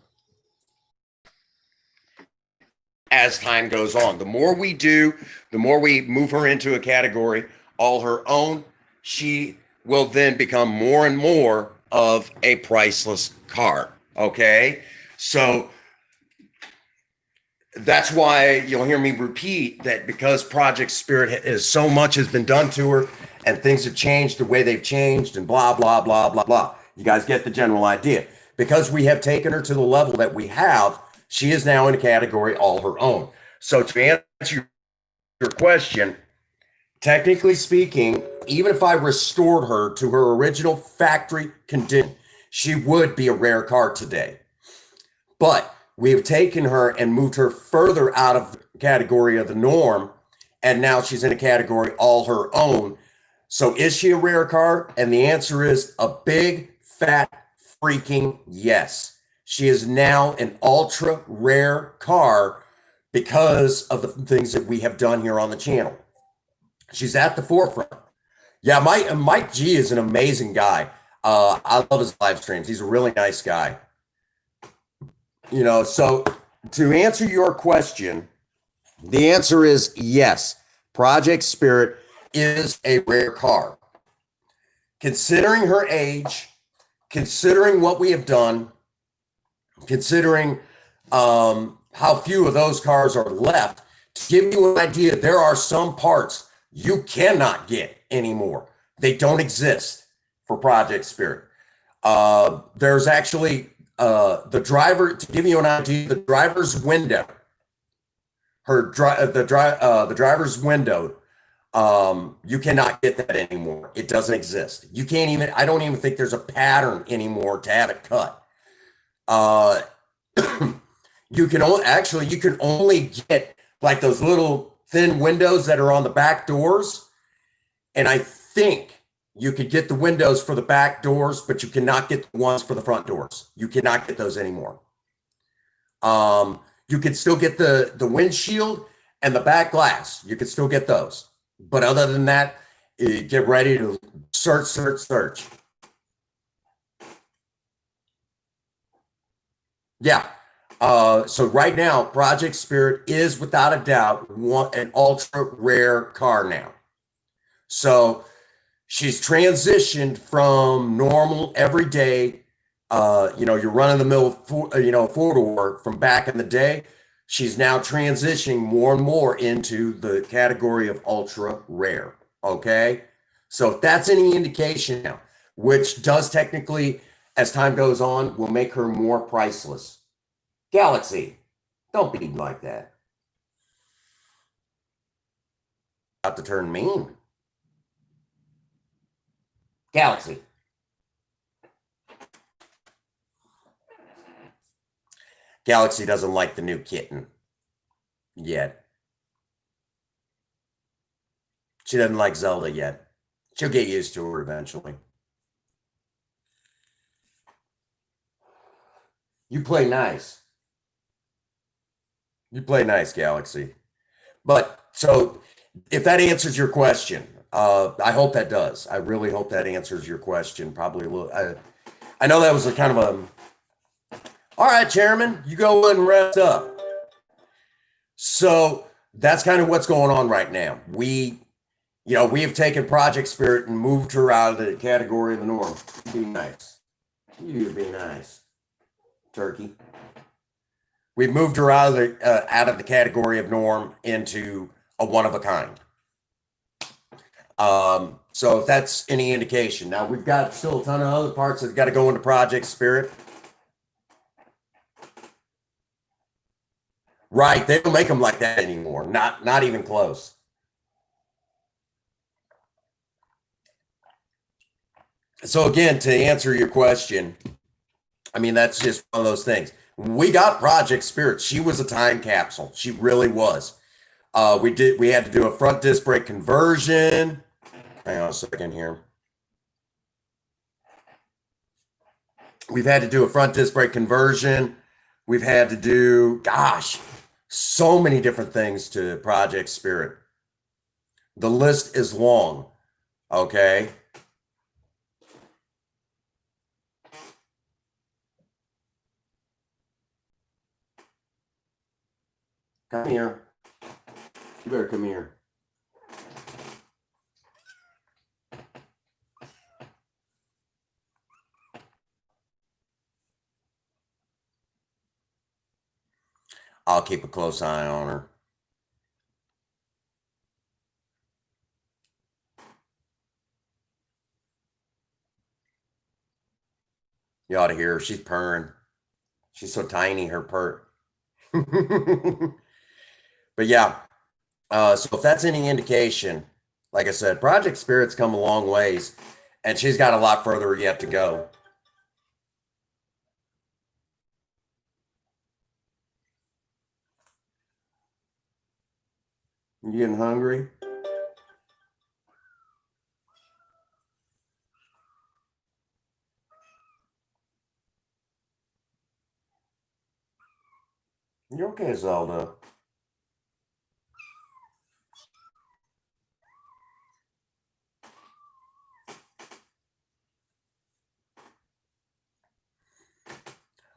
As time goes on, the more we do, the more we move her into a category all her own, she will then become more and more of a priceless car. Okay, so that's why you'll hear me repeat that, because Project Spirit is so much has been done to her and things have changed the way they've changed and blah, blah, blah, blah, blah. You guys get the general idea. Because we have taken her to the level that we have, she is now in a category all her own. So to answer your question, technically speaking, even if I restored her to her original factory condition, she would be a rare car today. But we have taken her and moved her further out of the category of the norm, and now she's in a category all her own. So is she a rare car? And the answer is a big, fat, freaking yes. She is now an ultra rare car because of the things that we have done here on the channel. She's at the forefront. Yeah, Mike G is an amazing guy. I love his live streams. He's a really nice guy. So to answer your question, the answer is yes. Project Spirit is a rare car. Considering her age, considering what we have done, considering how few of those cars are left, to give you an idea, there are some parts you cannot get anymore. They don't exist for Project Spirit. There's actually the driver, to give you an idea, the driver's window, the driver's window, you cannot get that anymore. It doesn't exist. You can't even, I don't even think there's a pattern anymore to have it cut. You can only get like those little thin windows that are on the back doors. And I think you could get the windows for the back doors, but you cannot get the ones for the front doors. You cannot get those anymore. You can still get the windshield and the back glass. You can still get those. But other than that, get ready to search. Yeah. So right now, Project Spirit is without a doubt an ultra rare car now. So she's transitioned from normal everyday, your run-of-the-mill, four-door from back in the day. She's now transitioning more and more into the category of ultra rare. Okay. So if that's any indication now, which does technically, as time goes on, will make her more priceless. Galaxy, don't be like that. About to turn mean. Galaxy. Galaxy doesn't like the new kitten yet. She doesn't like Zelda yet. She'll get used to her eventually. You play nice. You play nice, Galaxy. But so if that answers your question, I hope that does. I really hope that answers your question. Probably a little. I know that was a kind of a. All right, Chairman, you go and rest up. So that's kind of what's going on right now. We have taken Project Spirit and moved her out of the category of the norm. Be nice. You be nice, turkey. We've moved her out of the category of norm into a one of a kind. So if that's any indication, now we've got still a ton of other parts that got to go into Project Spirit. Right, they don't make them like that anymore. Not even close. So again, to answer your question, I mean, that's just one of those things. We got Project Spirit. She was a time capsule. She really was. We had to do a front disc brake conversion. Hang on a second here. We've had to do a front disc brake conversion. We've had to do, so many different things to Project Spirit. The list is long. Okay. Come here. You better come here. I'll keep a close eye on her. You ought to hear her. She's purring. She's so tiny, her purr. But yeah, so if that's any indication, like I said, Project Spirit's come a long ways, and she's got a lot further yet to go. You getting hungry? You're okay, Zelda.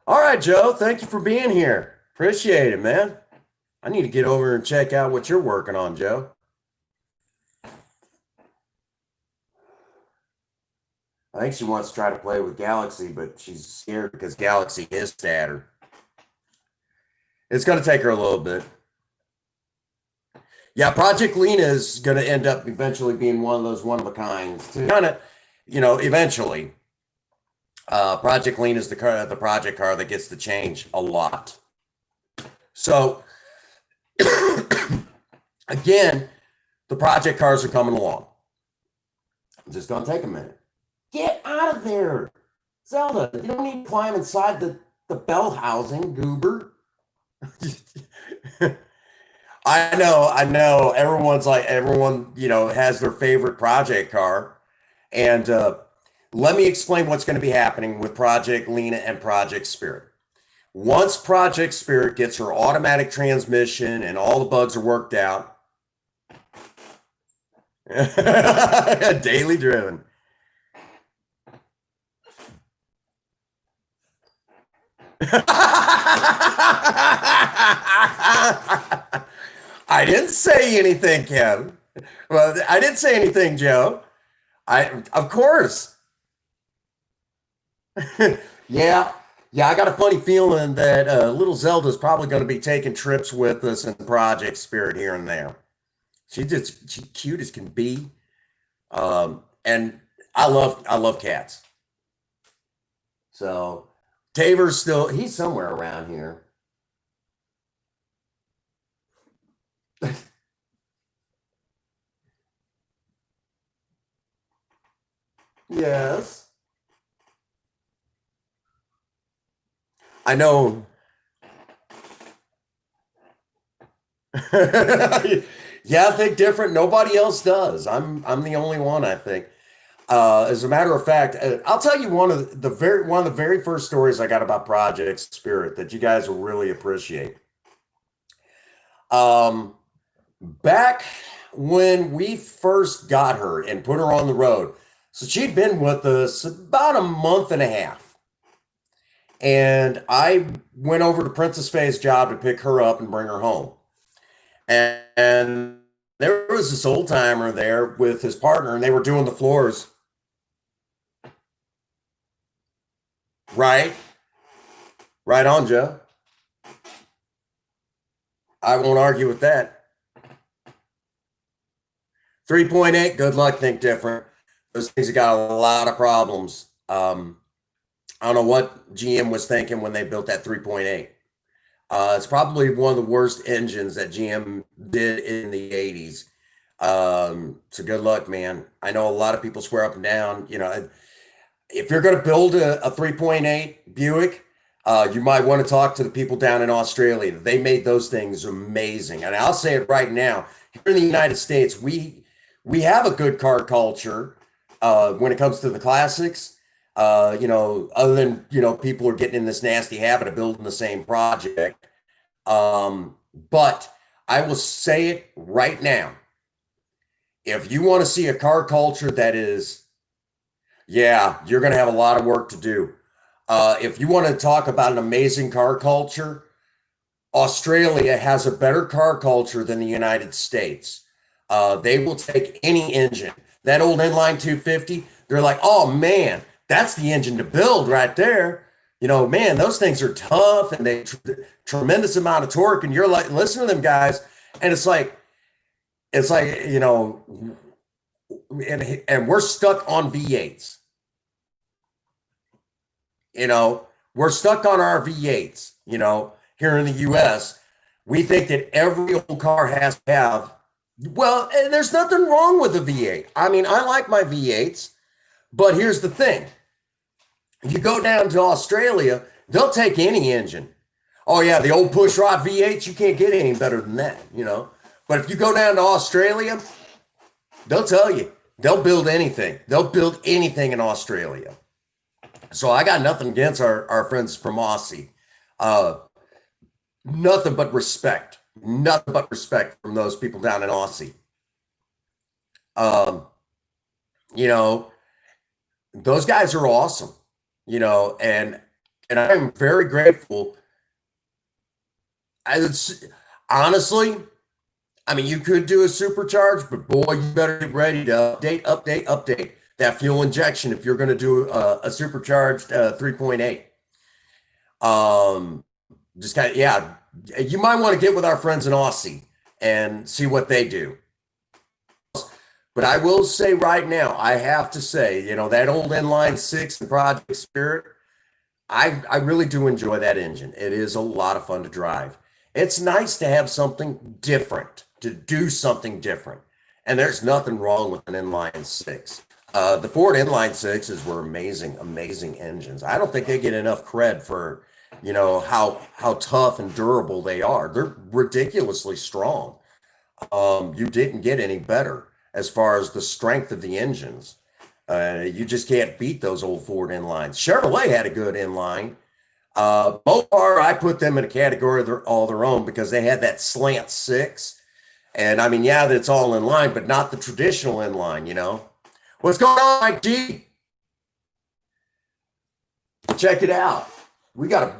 All right, Joe. Thank you for being here. Appreciate it, man. I need to get over and check out what you're working on, Joe. I think she wants to try to play with Galaxy, but she's scared because Galaxy is at her. It's going to take her a little bit. Yeah, Project Lena is going to end up eventually being one of those one of a kinds. To kind of, eventually, Project Lena is the project car that gets to change a lot. So again, the project cars are coming along. It's just going to take a minute. Get out of there, Zelda. You don't need to climb inside the bell housing, goober. I know. Everyone, has their favorite project car. And let me explain what's going to be happening with Project Lena and Project Spirit. Once Project Spirit gets her automatic transmission and all the bugs are worked out, daily driven. I didn't say anything, Kevin. Well, I didn't say anything, Joe. Of course. Yeah, yeah. I got a funny feeling that little Zelda's probably going to be taking trips with us in Project Spirit here and there. She's cute as can be, and I love cats. So Tavor's he's somewhere around here. Yes, I know. Yeah, I think different. Nobody else does. I'm the only one, I think. As a matter of fact, I'll tell you one of the very first stories I got about Project Spirit that you guys will really appreciate. Um, Back when we first got her and put her on the road, so she'd been with us about a month and a half, and I went over to Princess Faye's job to pick her up and bring her home. And there was this old timer there with his partner, and they were doing the floors. Right, right on, Joe. I won't argue with that. 3.8, good luck, think different. Those things have got a lot of problems. I don't know what GM was thinking when they built that 3.8. It's probably one of the worst engines that GM did in the 80s. So good luck, man. I know a lot of people swear up and down. If you're going to build a 3.8 Buick, you might want to talk to the people down in Australia. They made those things amazing. And I'll say it right now, here in the United States, we have a good car culture when it comes to the classics. Other than, people are getting in this nasty habit of building the same project. But I will say it right now. If you want to see a car culture that is, yeah, you're going to have a lot of work to do. If you want to talk about an amazing car culture, Australia has a better car culture than the United States. They will take any engine. That old inline 250, they're like, oh man, that's the engine to build right there. Man, those things are tough and tremendous amount of torque. And you're like, listen to them guys, and it's like and we're stuck on V8s. We're stuck on our V8s. Here in the U.S., we think that every old car has to have. Well, and there's nothing wrong with a V8. I mean, I like my V8s, but here's the thing: you go down to Australia, they'll take any engine. Oh yeah, the old pushrod V8s, you can't get any better than that. But if you go down to Australia, they'll tell you they'll build anything. They'll build anything in Australia. So I got nothing against our friends from Aussie. Uh, Nothing but respect. Nothing but respect from those people down in Aussie. Um, you know, those guys are awesome, and I'm very grateful. It's honestly, I mean, you could do a supercharge, but boy, you better get ready to update that fuel injection if you're going to do a supercharged 3.8. Um, just kind of, yeah, you might want to get with our friends in Aussie and see what they do. But I will say right now, I have to say, that old inline six and Project Spirit, I really do enjoy that engine. It is a lot of fun to drive. It's nice to have something different, to do something different. And there's nothing wrong with an inline six. The Ford inline sixes were amazing, amazing engines. I don't think they get enough cred for, how tough and durable they are. They're ridiculously strong. You didn't get any better as far as the strength of the engines. You just can't beat those old Ford inlines. Chevrolet had a good inline. Mopar, I put them in a category of all their own because they had that slant six. And I mean, yeah, that's all in line, but not the traditional inline. What's going on, Mike G? Check it out. We got a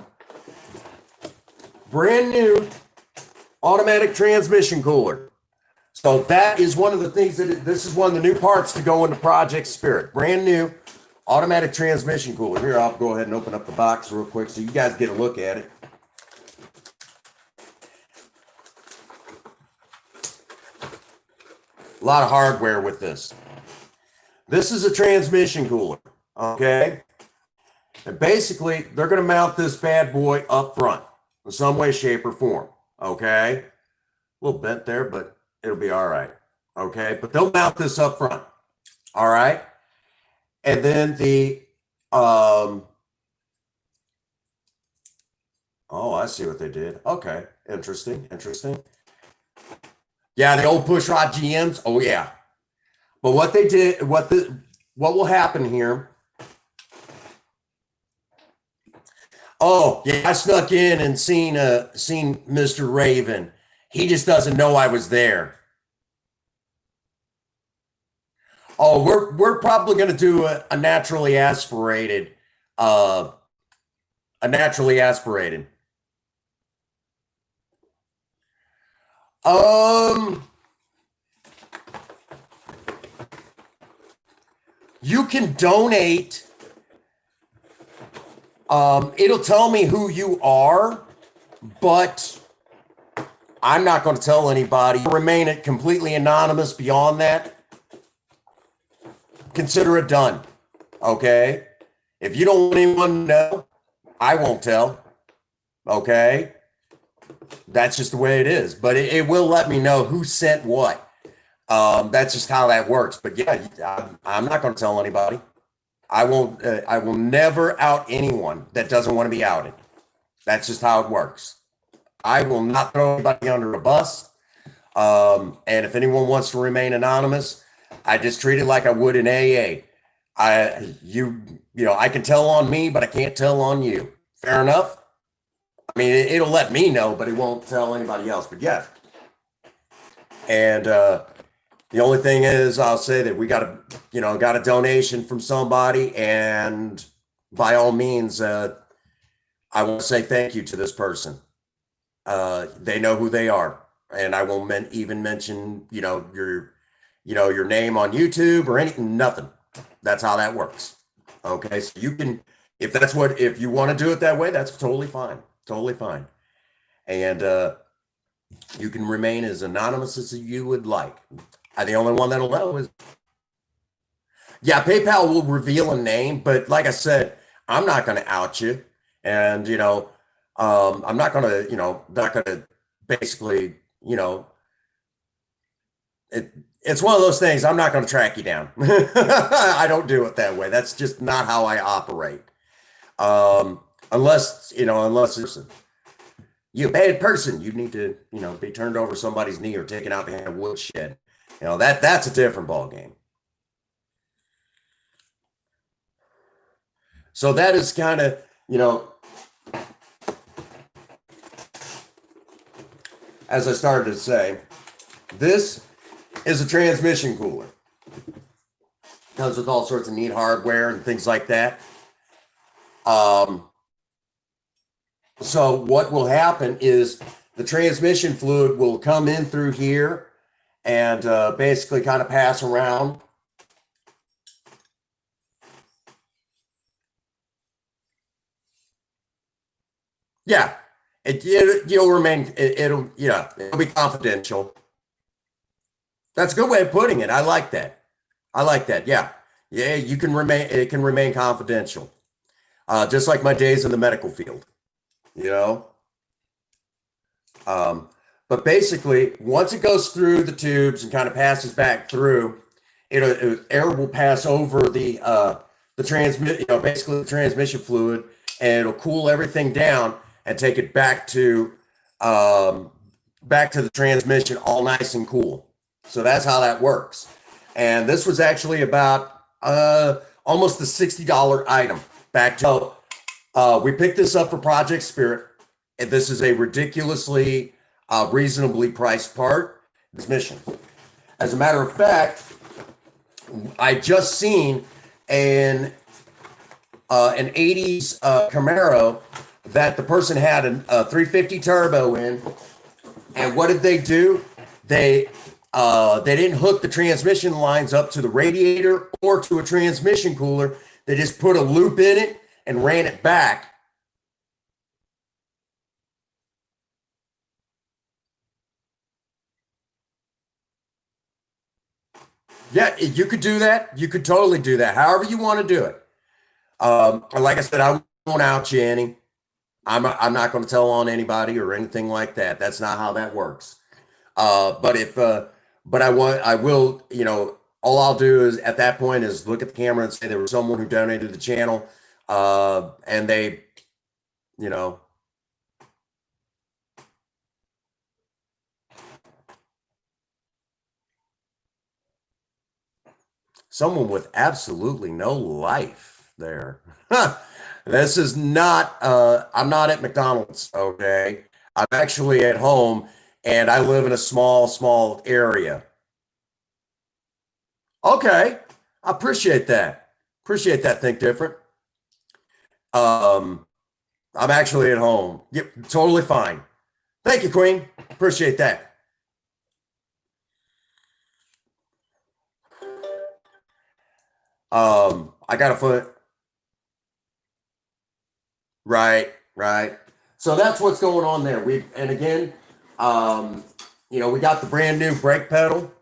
brand new automatic transmission cooler. So that is one of the things this is one of the new parts to go into Project Spirit. Brand new automatic transmission cooler. Here, I'll go ahead and open up the box real quick so you guys get a look at it. A lot of hardware with this. This is a transmission cooler, okay? And basically, they're going to mount this bad boy up front in some way, shape, or form, okay? A little bent there, but it'll be all right, okay? But they'll mount this up front, all right? And then oh, I see what they did. Okay, interesting. Yeah, the old pushrod GMs. Oh yeah, but what they did, what will happen here? Oh yeah, I snuck in and seen Mr. Raven. He just doesn't know I was there. Oh, we're probably going to do a naturally aspirated, uh, a naturally aspirated. You can donate. It'll tell me who you are, but I'm not going to tell anybody. Remain it completely anonymous beyond that. Consider it done. Okay? If you don't want anyone to know, I won't tell. Okay? That's just the way it is. But it will let me know who sent what. That's just how that works. But yeah, I'm not going to tell anybody. I won't. I will never out anyone that doesn't want to be outed. That's just how it works. I will not throw anybody under a bus. And if anyone wants to remain anonymous, I just treat it like I would in AA. I can tell on me, but I can't tell on you. Fair enough. I mean, it'll let me know, but it won't tell anybody else. But yeah. And the only thing is, I'll say that we got a donation from somebody, and by all means, I want to say thank you to this person. They know who they are, and I won't even mention, your name on YouTube or anything. Nothing. That's how that works. Okay, so you can, if you want to do it that way, that's totally fine. Totally fine. And you can remain as anonymous as you would like. The only one that'll know is, yeah, PayPal will reveal a name, but like I said, I'm not going to out you, and I'm not going to, basically, it's one of those things. I'm not going to track you down. I don't do it that way. That's just not how I operate. Unless it's you a bad person, you need to, be turned over somebody's knee or taken out behind a woodshed. That's a different ball game. So that is kind of, as I started to say, this is a transmission cooler. Comes with all sorts of neat hardware and things like that. So what will happen is the transmission fluid will come in through here and basically kind of pass around. Yeah, you'll remain. It'll be confidential. That's a good way of putting it. I like that. I like that. Yeah, yeah. You can remain. It can remain confidential. Just like my days in the medical field. You know. Um, but basically, once it goes through the tubes and kind of passes back through, air will pass over the transmit. Basically the transmission fluid, and it'll cool everything down and take it um, back to the transmission, all nice and cool. So that's how that works. And this was actually about almost a $60 item. Back to we picked this up for Project Spirit. And this is a ridiculously reasonably priced part. This mission. As a matter of fact, I just seen an 80s Camaro that the person had a 350 turbo in, and what did they do? They didn't hook the transmission lines up to the radiator or to a transmission cooler. They just put a loop in it and ran it back. Yeah, you could do that. You could totally do that. However you want to do it. Like I said, I won't out you any. I'm not going to tell on anybody or anything like that. That's not how that works. But I will, all I'll do is at that point is look at the camera and say there was someone who donated to the channel, and they, you know, someone with absolutely no life there. This is not, I'm not at McDonald's, okay? I'm actually at home and I live in a small area. Okay, I appreciate that. Appreciate that. Think different. Um, I'm actually at home. Yep, totally fine. Thank you, Queen. Appreciate that. I got a foot. Right, right. So that's what's going on there. And again, um, we got the brand new brake pedal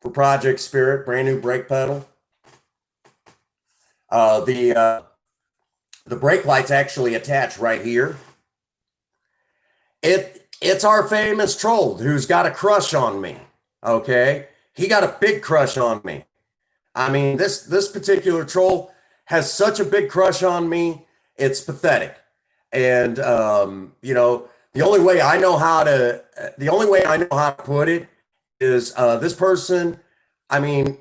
for Project Spirit, brand new brake pedal. The brake lights actually attach right here. It's our famous troll who's got a crush on me. Okay, he got a big crush on me. I mean, this particular troll has such a big crush on me. It's pathetic. And the only way I know how to put it is this person. I mean,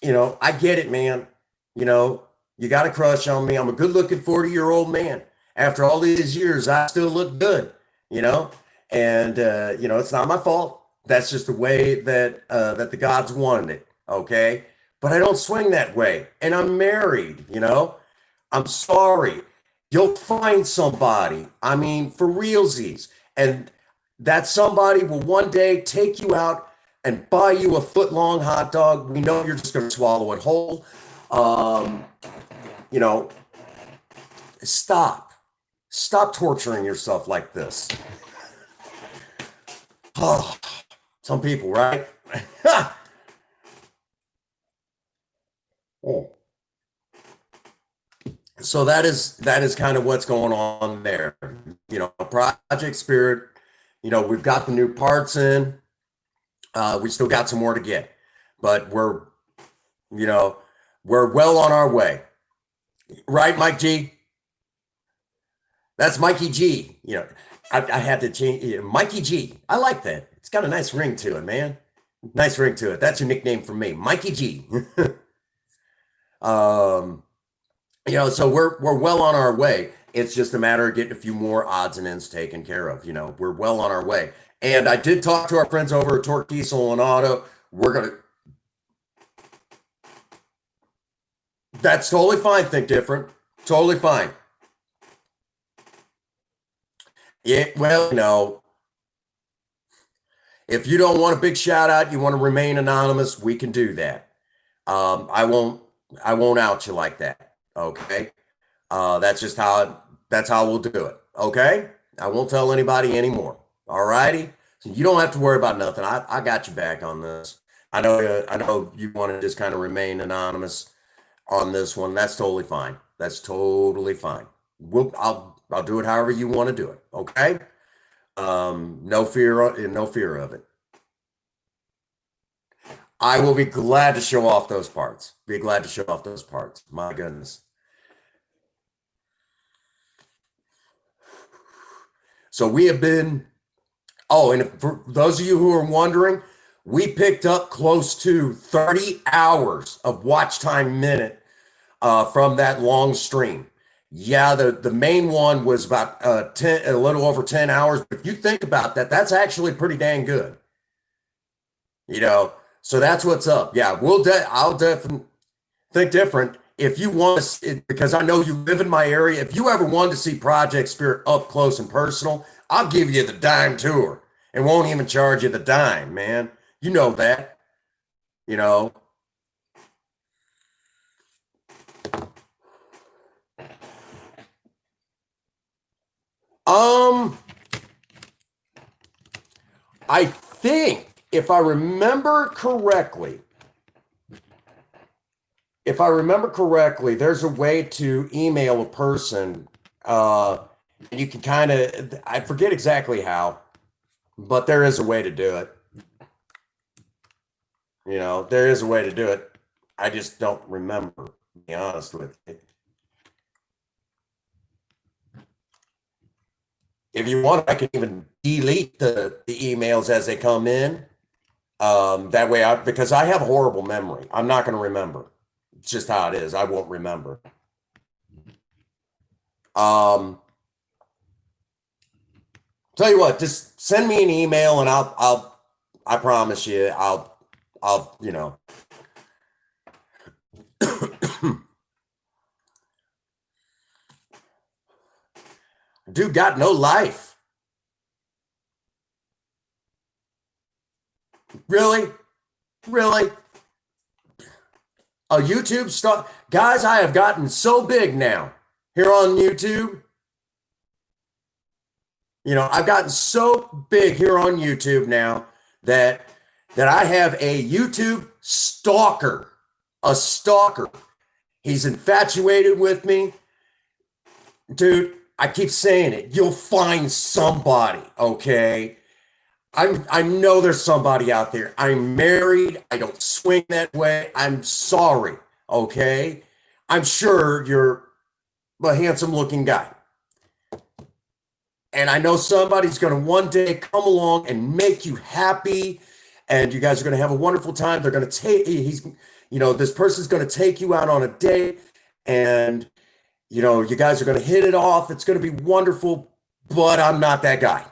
I get it, man. You know, you got a crush on me. I'm a good-looking 40-year-old man. After all these years, I still look good. You know, and it's not my fault. That's just the way that the gods wanted it. Okay, but I don't swing that way, and I'm married. I'm sorry. You'll find somebody. I mean, for realsies, and that somebody will one day take you out and buy you a foot-long hot dog. We know you're just going to swallow it whole. Um, you know, stop torturing yourself like this. Oh, some people, right? Oh. So that is kind of what's going on there. Project Spirit. We've got the new parts in. We still got some more to get, but you know, we're well on our way. Right, Mike G? That's Mikey G. I had to change Mikey G. I like that. It's got a nice ring to it, man. Nice ring to it. That's your nickname for me, Mikey G. um, so we're well on our way. It's just a matter of getting a few more odds and ends taken care of. We're well on our way. And I did talk to our friends over at Torque Diesel and Auto. We're going to, that's totally fine. Think different. Totally fine. Yeah, well, if you don't want a big shout out, you want to remain anonymous, we can do that. I won't out you like that. Okay. That's just that's how we'll do it. Okay. I won't tell anybody anymore. All righty. So you don't have to worry about nothing. I got you back on this. I know you want to just kind of remain anonymous on this one. That's totally fine. That's totally fine. I'll do it however you want to do it. Okay. No fear of it. I will be glad to show off those parts. Be glad to show off those parts. My goodness. So we have been, and for those of you who are wondering, we picked up close to 30 hours of watch time minute from that long stream. Yeah, the main one was about a little over 10 hours. But if you think about that, that's actually pretty dang good. So that's what's up. Yeah, I'll definitely think different. If you want to, because I know you live in my area, if you ever wanted to see Project Spirit up close and personal, I'll give you the dime tour and won't even charge you the dime, man. You know that, you know. I think if I remember correctly, there's a way to email a person. You can kind of, I forget exactly how, but there is a way to do it. There is a way to do it. I just don't remember, to be honest with you. If you want, I can even delete the emails as they come in. That way, because I have a horrible memory. I'm not going to remember. It's just how it is. I won't remember. Tell you what, just send me an email and I promise you, I'll, dude got no life. Really? Really? A YouTube star? Guys, I have gotten so big now here on YouTube. I've gotten so big here on YouTube now that I have a YouTube stalker. A stalker. He's infatuated with me. Dude, I keep saying it. You'll find somebody, okay? I know there's somebody out there. I'm married. I don't swing that way. I'm sorry, okay? I'm sure you're a handsome looking guy. And I know somebody's going to one day come along and make you happy. And you guys are going to have a wonderful time. They're going to this person's going to take you out on a date. And, you guys are going to hit it off. It's going to be wonderful. But I'm not that guy.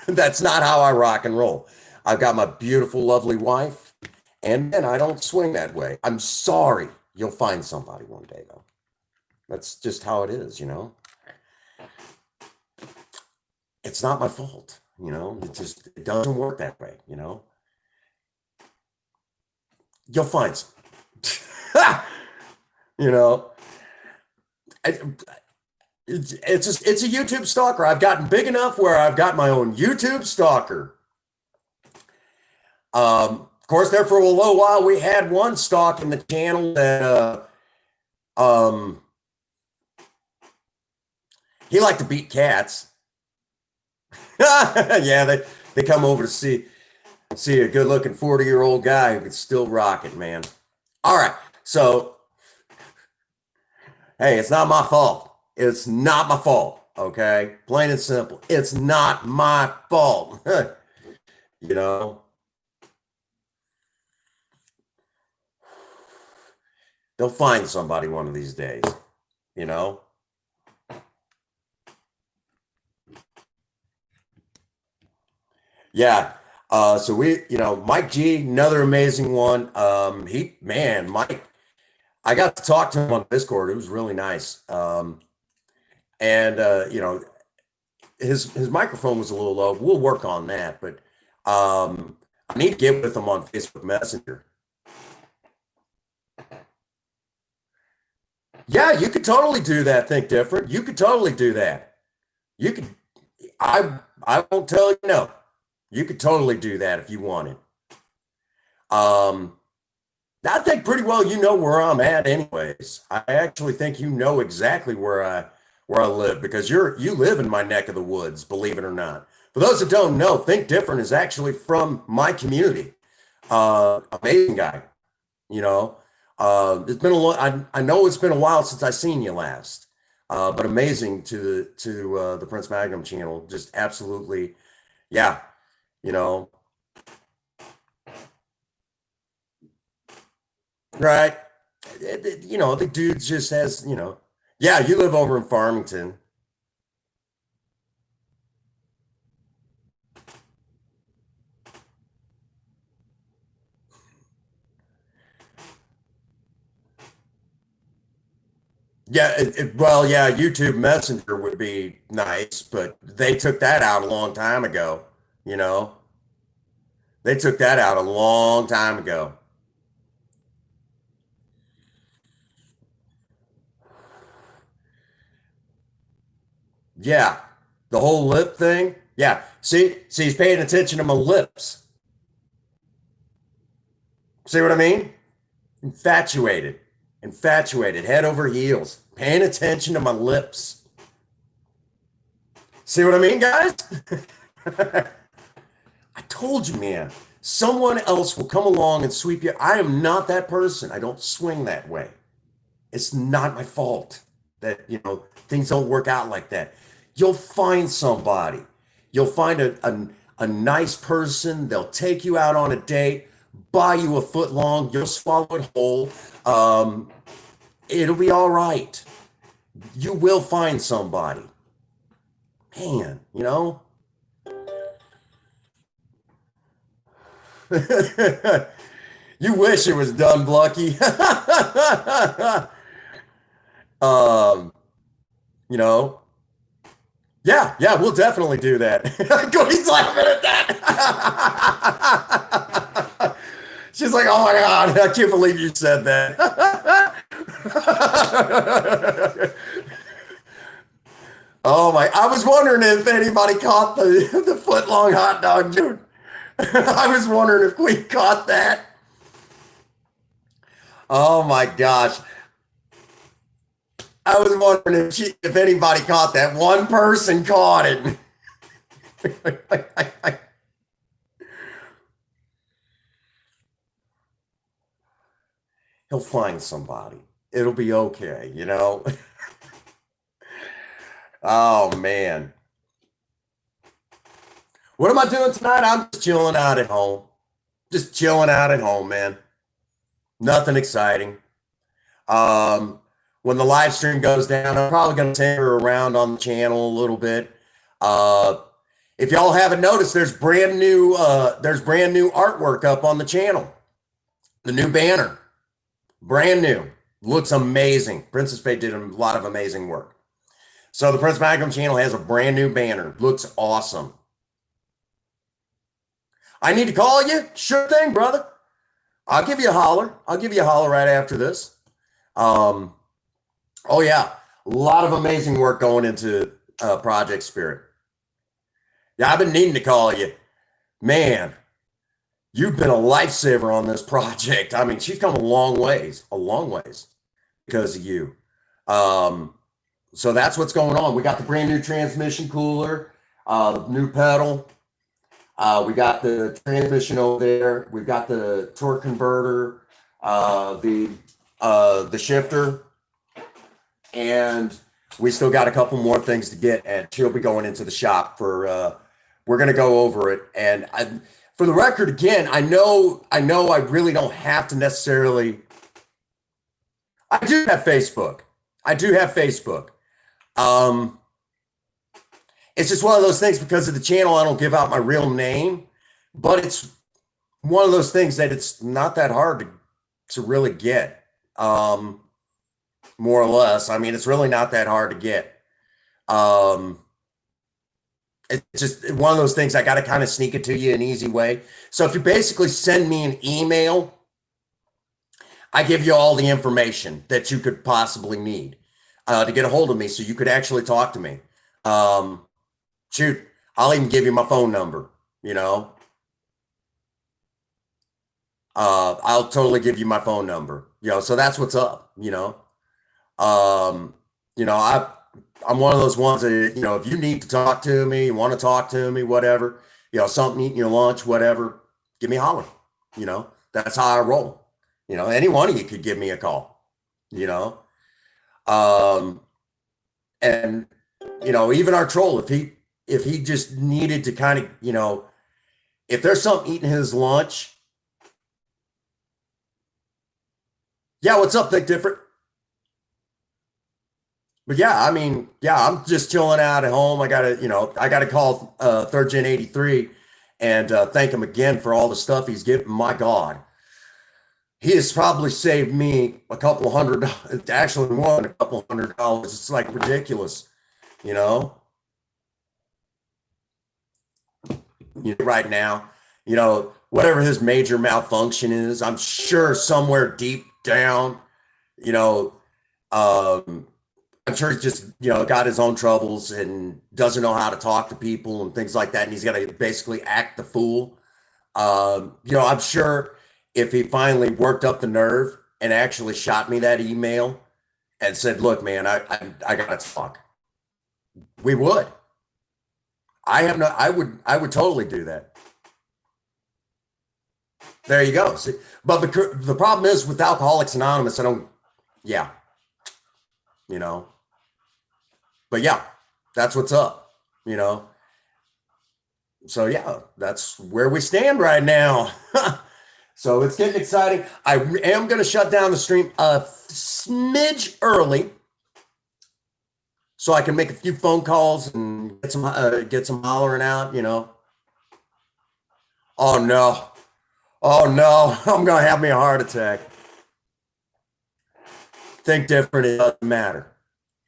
That's not how I rock and roll. I've got my beautiful, lovely wife, and I don't swing that way. I'm sorry. You'll find somebody one day, though. That's just how it is, It's not my fault, it doesn't work that way, You'll find some. It's a YouTube stalker. I've gotten big enough where I've got my own YouTube stalker. Of course, there for a little while we had one stalking the channel that he liked to beat cats. Yeah, they come over to see a good-looking 40-year-old guy who can still rock it, man. All right, so hey, it's not my fault. It's not my fault, okay? Plain and simple. It's not my fault. They'll find somebody one of these days, Yeah. So Mike G, another amazing one. Mike, I got to talk to him on Discord. It was really nice. And his microphone was a little low. We'll work on that, but I need to get with him on Facebook Messenger. Yeah, you could totally do that. Think different. You could totally do that. You could. I won't tell you no. You could totally do that if you wanted. Um, I think pretty well you know where I'm at, anyways. I actually think you know exactly where I live because you live in my neck of the woods, believe it or not. For those that don't know, Think Different is actually from my community. Amazing guy, you know. It's been a long. I know it's been a while since I seen you last, but amazing to the Prince Magnum channel. Just absolutely, yeah. You know, right? The dude just has, yeah. You live over in Farmington. Yeah, well, yeah, YouTube Messenger would be nice, but they took that out a long time ago. You know, they took that out a long time ago. Yeah, the whole lip thing. Yeah, see, he's paying attention to my lips. See what I mean? Infatuated, infatuated, head over heels, paying attention to my lips. See what I mean, guys? I told you, man. Someone else will come along and sweep you. I am not that person. I don't swing that way. It's not my fault that, things don't work out like that. You'll find somebody. You'll find a nice person. They'll take you out on a date, buy you a foot long. You'll swallow it whole. It'll be all right. You will find somebody. Man, you wish it was done, Blucky. um, you know, yeah, yeah, we'll definitely do that. Cody's laughing at that. She's like, oh my God, I can't believe you said that. Oh my, I was wondering if anybody caught the foot long hot dog, dude. I was wondering if we caught that. Oh my gosh. I was wondering if anybody caught that. One person caught it. He'll find somebody. It'll be okay. Oh man. What am I doing tonight? I'm just chilling out at home. Just chilling out at home, man. Nothing exciting. Um, when the live stream goes down, I'm probably going to take her around on the channel a little bit. Uh, if y'all haven't noticed, there's brand new artwork up on the channel. The new banner, brand new, looks amazing. Princess Faye did a lot of amazing work. So the Prince Magnum channel has a brand new banner, looks awesome. I need to call you. Sure thing, brother. I'll give you a holler. I'll give you a holler right after this. Um, oh yeah, a lot of amazing work going into Project Spirit. Yeah, I've been needing to call you. Man, you've been a lifesaver on this project. I mean, she's come a long ways because of you. Um, so that's what's going on. We got the brand new transmission cooler, new pedal. We got the transmission over there. We've got the torque converter, the shifter, and we still got a couple more things to get. And she'll be going into the shop for. We're gonna go over it. And for the record, again, I know, I really don't have to necessarily. I do have Facebook. I do have Facebook. Um, It's just one of those things because of the channel. I don't give out my real name, but it's one of those things that it's not that hard to really get. More or less. I mean, it's really not that hard to get. Um, it's just one of those things I got to kind of sneak it to you an easy way. So if you basically send me an email, I give you all the information that you could possibly need to get a hold of me so you could actually talk to me. Um, shoot, I'll even give you my phone number, you know. I'll totally give you my phone number, you know, so that's what's up, you know. Um, you know, I'm one of those ones that, you know, if you need to talk to me, you want to talk to me, whatever, you know, something eating your lunch, whatever, give me a holler. You know, that's how I roll. You know, any one of you could give me a call, you know. Um, and you know, even our troll, if he just needed to kind of, you know, if there's something eating his lunch, yeah, what's up, Think Different? But yeah, I mean, yeah, I'm just chilling out at home. I gotta call Third Gen 83 and thank him again for all the stuff he's given. My God, he has probably saved me a couple hundred, actually more than a couple $100. It's like ridiculous, you know. Right now, you know, whatever his major malfunction is, I'm sure somewhere deep down, you know, um, I'm sure he's just, you know, got his own troubles and doesn't know how to talk to people and things like that. And he's got to basically act the fool. You know, I'm sure if he finally worked up the nerve and actually shot me that email and said, look, man, I got to talk, we would. I would totally do that. There you go. See, but the problem is with Alcoholics Anonymous, yeah, you know, but yeah, that's what's up, you know. So yeah, that's where we stand right now. So it's getting exciting. I am going to shut down the stream a smidge early so I can make a few phone calls and get some hollering out, you know. Oh no. Oh no, I'm going to have me a heart attack. Think different, it doesn't matter.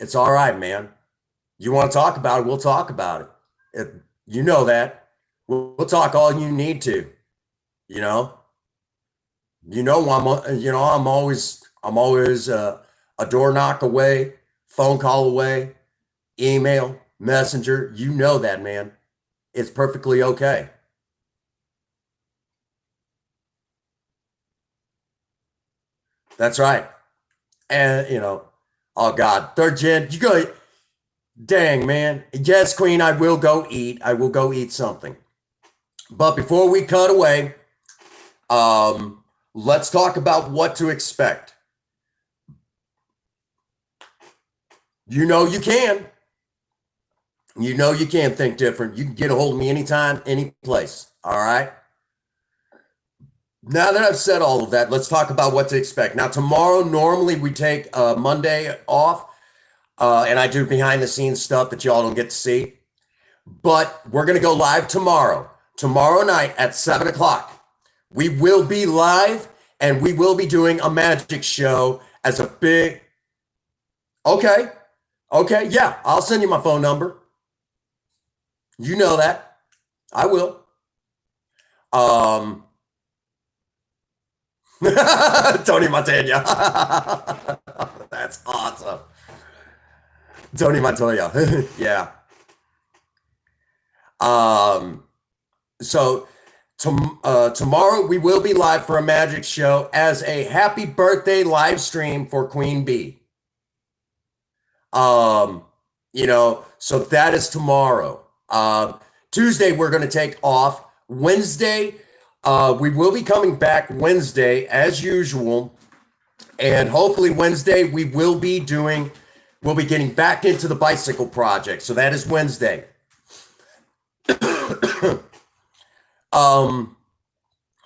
It's all right, man. You want to talk about it, we'll talk about it. You know that. We'll talk all you need to, you know. I'm always a door knock away, phone call away, email, messenger. You know that, man. It's perfectly okay. That's right. And you know, oh God, Third Gen, you go. Dang, man. Yes, Queen, I will go eat. I will go eat something. But before we cut away, let's talk about what to expect. You know you can. You know you can think different. You can get a hold of me anytime, any place. All right. Now that I've said all of that, let's talk about what to expect. Now, tomorrow, normally we take Monday off, and I do behind the scenes stuff that y'all don't get to see. But we're going to go live tomorrow night at 7 o'clock. We will be live and we will be doing a magic show as a big. Okay. Okay. Yeah. I'll send you my phone number. You know that. I will. Tony Montana. That's awesome. Tony Montoya. Yeah. So tomorrow we will be live for a magic show as a happy birthday live stream for Queen Bee. You know, so that is tomorrow. Tuesday we're going to take off. Wednesday, we will be coming back Wednesday as usual, and hopefully Wednesday we'll be getting back into the bicycle project. So that is Wednesday.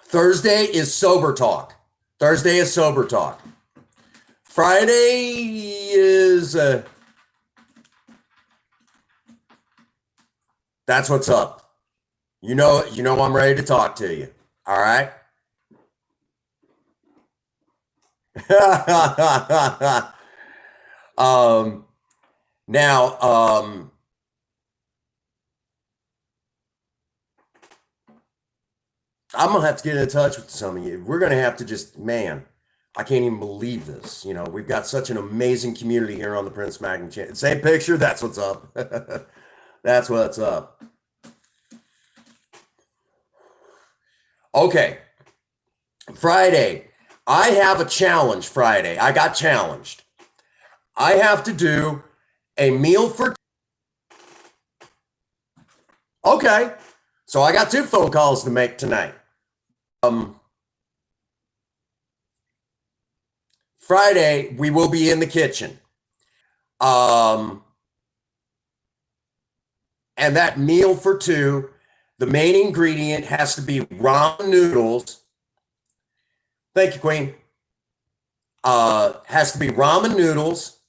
Thursday is sober talk. Friday is That's what's up. You know I'm ready to talk to you. All right. um, now, I'm gonna have to get in touch with some of you. We're gonna have to just, man, I can't even believe this. We've got such an amazing community here on the Prince Magnum channel. Same picture. That's what's up. That's what's up. Okay. Friday. I have a challenge Friday. I got challenged. I have to do a meal for. Okay. So I got 2 phone calls to make tonight. Friday, we will be in the kitchen. And that meal for 2, the main ingredient has to be ramen noodles. Thank you, Queen. Has to be ramen noodles.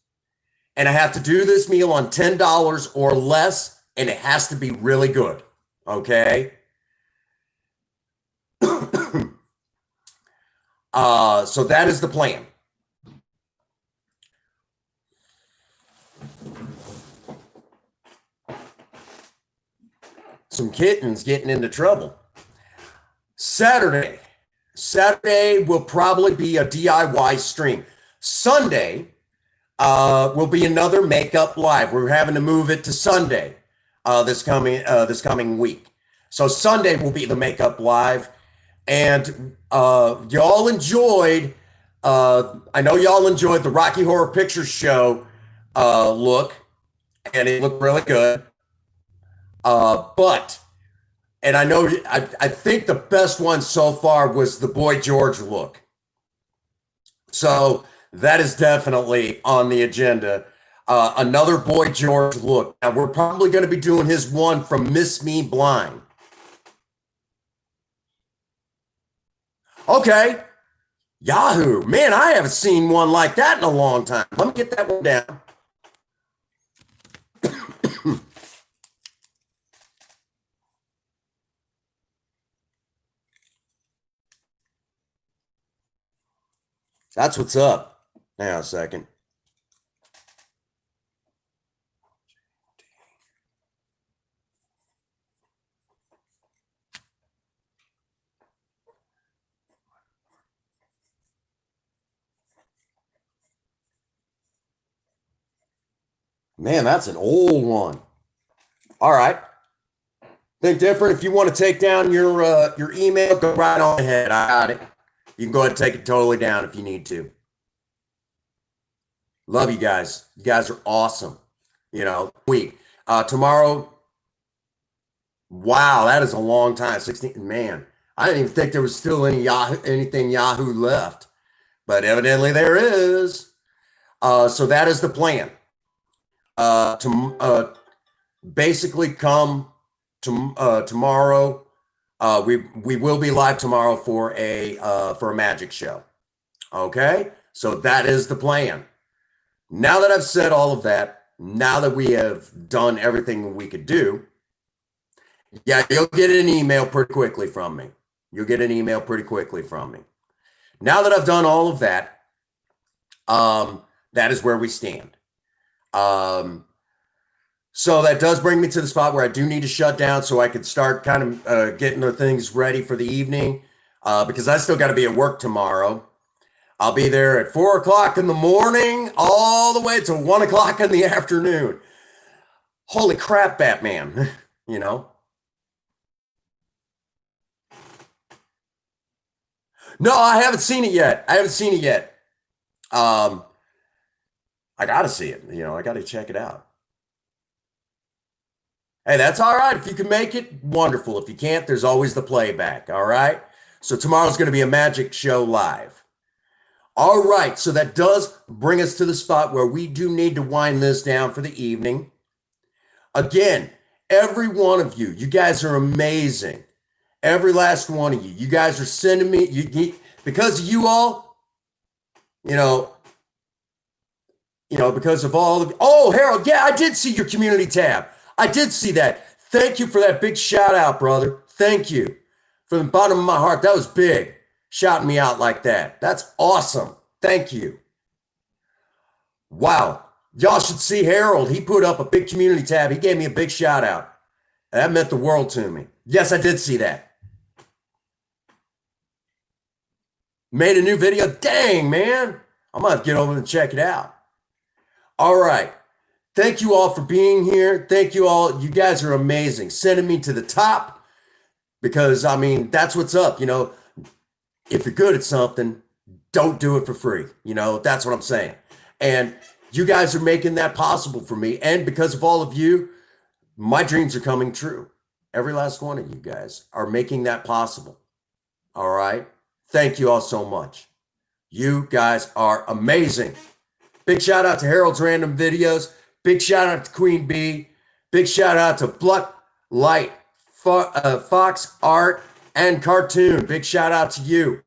And I have to do this meal on $10 or less, and it has to be really good. Okay. So that is the plan. Some kittens getting into trouble. Saturday will probably be a DIY stream. Sunday will be another makeup live. We're having to move it to Sunday this coming week. So Sunday will be the makeup live, and y'all enjoyed. I know y'all enjoyed the Rocky Horror Picture Show look, and it looked really good. And I think the best one so far was the Boy George look. So that is definitely on the agenda. Another Boy George look. Now we're probably going to be doing his one from Miss Me Blind. Okay. Yahoo. Man, I haven't seen one like that in a long time. Let me get that one down. That's what's up. Hang on a second. Man, that's an old one. All right. Think different. If you want to take down your email, go right on ahead. I got it. You can go ahead and take it totally down if you need to. Love you guys. You guys are awesome. Week. Tomorrow. Wow, that is a long time. 16. Man, I didn't even think there was still anything Yahoo left, but evidently there is. So that is the plan. To basically come to tomorrow. We will be live tomorrow for a magic show. Okay, so that is the plan. Now that I've said all of that, now that we have done everything we could do, yeah, you'll get an email pretty quickly from me. Now that I've done all of that, that is where we stand. So that does bring me to the spot where I do need to shut down so I could start kind of getting the things ready for the evening, because I still got to be at work tomorrow. I'll be there at 4 o'clock in the morning all the way to 1 o'clock in the afternoon. Holy crap, Batman. No, I haven't seen it yet. I got to see it. I got to check it out. Hey, that's all right. If you can make it, wonderful. If you can't, there's always the playback. All right. So tomorrow's going to be a magic show live. All right. So that does bring us to the spot where we do need to wind this down for the evening. Again, every one of you guys are amazing. Every last one of you guys are sending me, because of you all, because of all of you. Oh, Harold, yeah, I did see your community tab. I did see that. Thank you for that big shout out, brother. Thank you. From the bottom of my heart, that was big. Shouting me out like that. That's awesome. Thank you. Wow. Y'all should see Harold. He put up a big community tab. He gave me a big shout out. That meant the world to me. Yes, I did see that. Made a new video. Dang, man. I'm going to get over and check it out. All right. Thank you all for being here. Thank you all. You guys are amazing. Sending me to the top because, I mean, that's what's up. You know, if you're good at something, don't do it for free. You know, that's what I'm saying. And you guys are making that possible for me. And because of all of you, my dreams are coming true. Every last one of you guys are making that possible. All right. Thank you all so much. You guys are amazing. Big shout out to Harold's Random Videos. Big shout out to Queen Bee. Big shout out to Pluck Light, Fox Art, and Cartoon. Big shout out to you.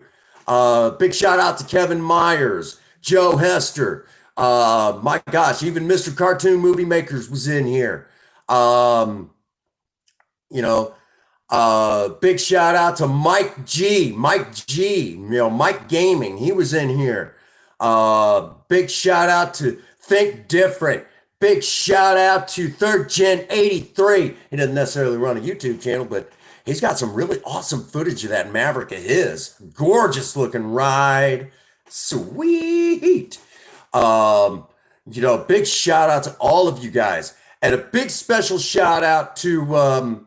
Big shout out to Kevin Myers, Joe Hester. My gosh, even Mr. Cartoon Movie Makers was in here. Big shout out to Mike G, Mike Gaming. He was in here. Big shout out to Think Different. Big shout out to Third Gen 83. He doesn't necessarily run a YouTube channel, but he's got some really awesome footage of that Maverick of his. Gorgeous looking ride. Sweet. Big shout out to all of you guys. And a big special shout out to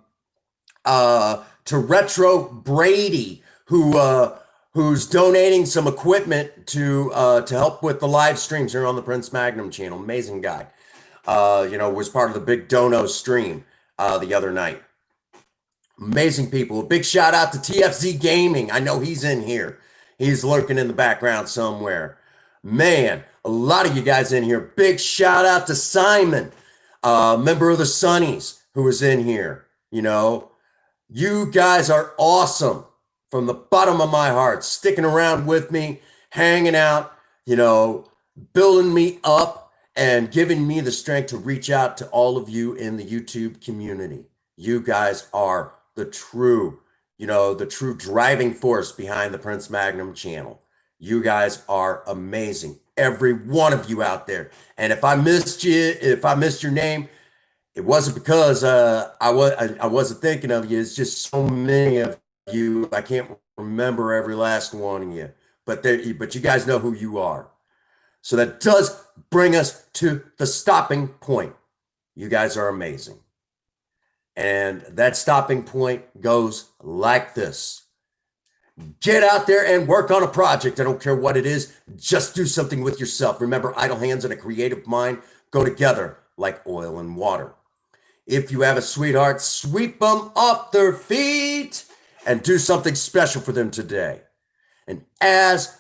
Retro Brady, who's donating some equipment to help with the live streams here on the Prince Magnum channel. Amazing guy. Was part of the big dono stream the other night. Amazing people. A big shout out to TFZ Gaming. I know he's in here. He's lurking in the background somewhere. Man, a lot of you guys in here. Big shout out to Simon, member of the Sunnies, who was in here. You know, you guys are awesome from the bottom of my heart, sticking around with me, hanging out, building me up and giving me the strength to reach out to all of you in the YouTube community. You guys are the true driving force behind the Prince Magnum channel. You guys are amazing. Every one of you out there. And if I missed your name, it wasn't because I wasn't thinking of you. It's just so many of you. I can't remember every last one of you. But you guys know who you are. So that does bring us to the stopping point. You guys are amazing. And that stopping point goes like this. Get out there and work on a project. I don't care what it is. Just do something with yourself. Remember, idle hands and a creative mind go together like oil and water. If you have a sweetheart, sweep them off their feet and do something special for them today. And as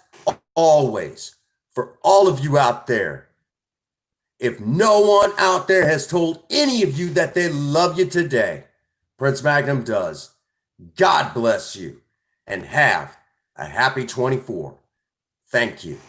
always, for all of you out there, if no one out there has told any of you that they love you today, Prince Magnum does. God bless you and have a happy 24. Thank you.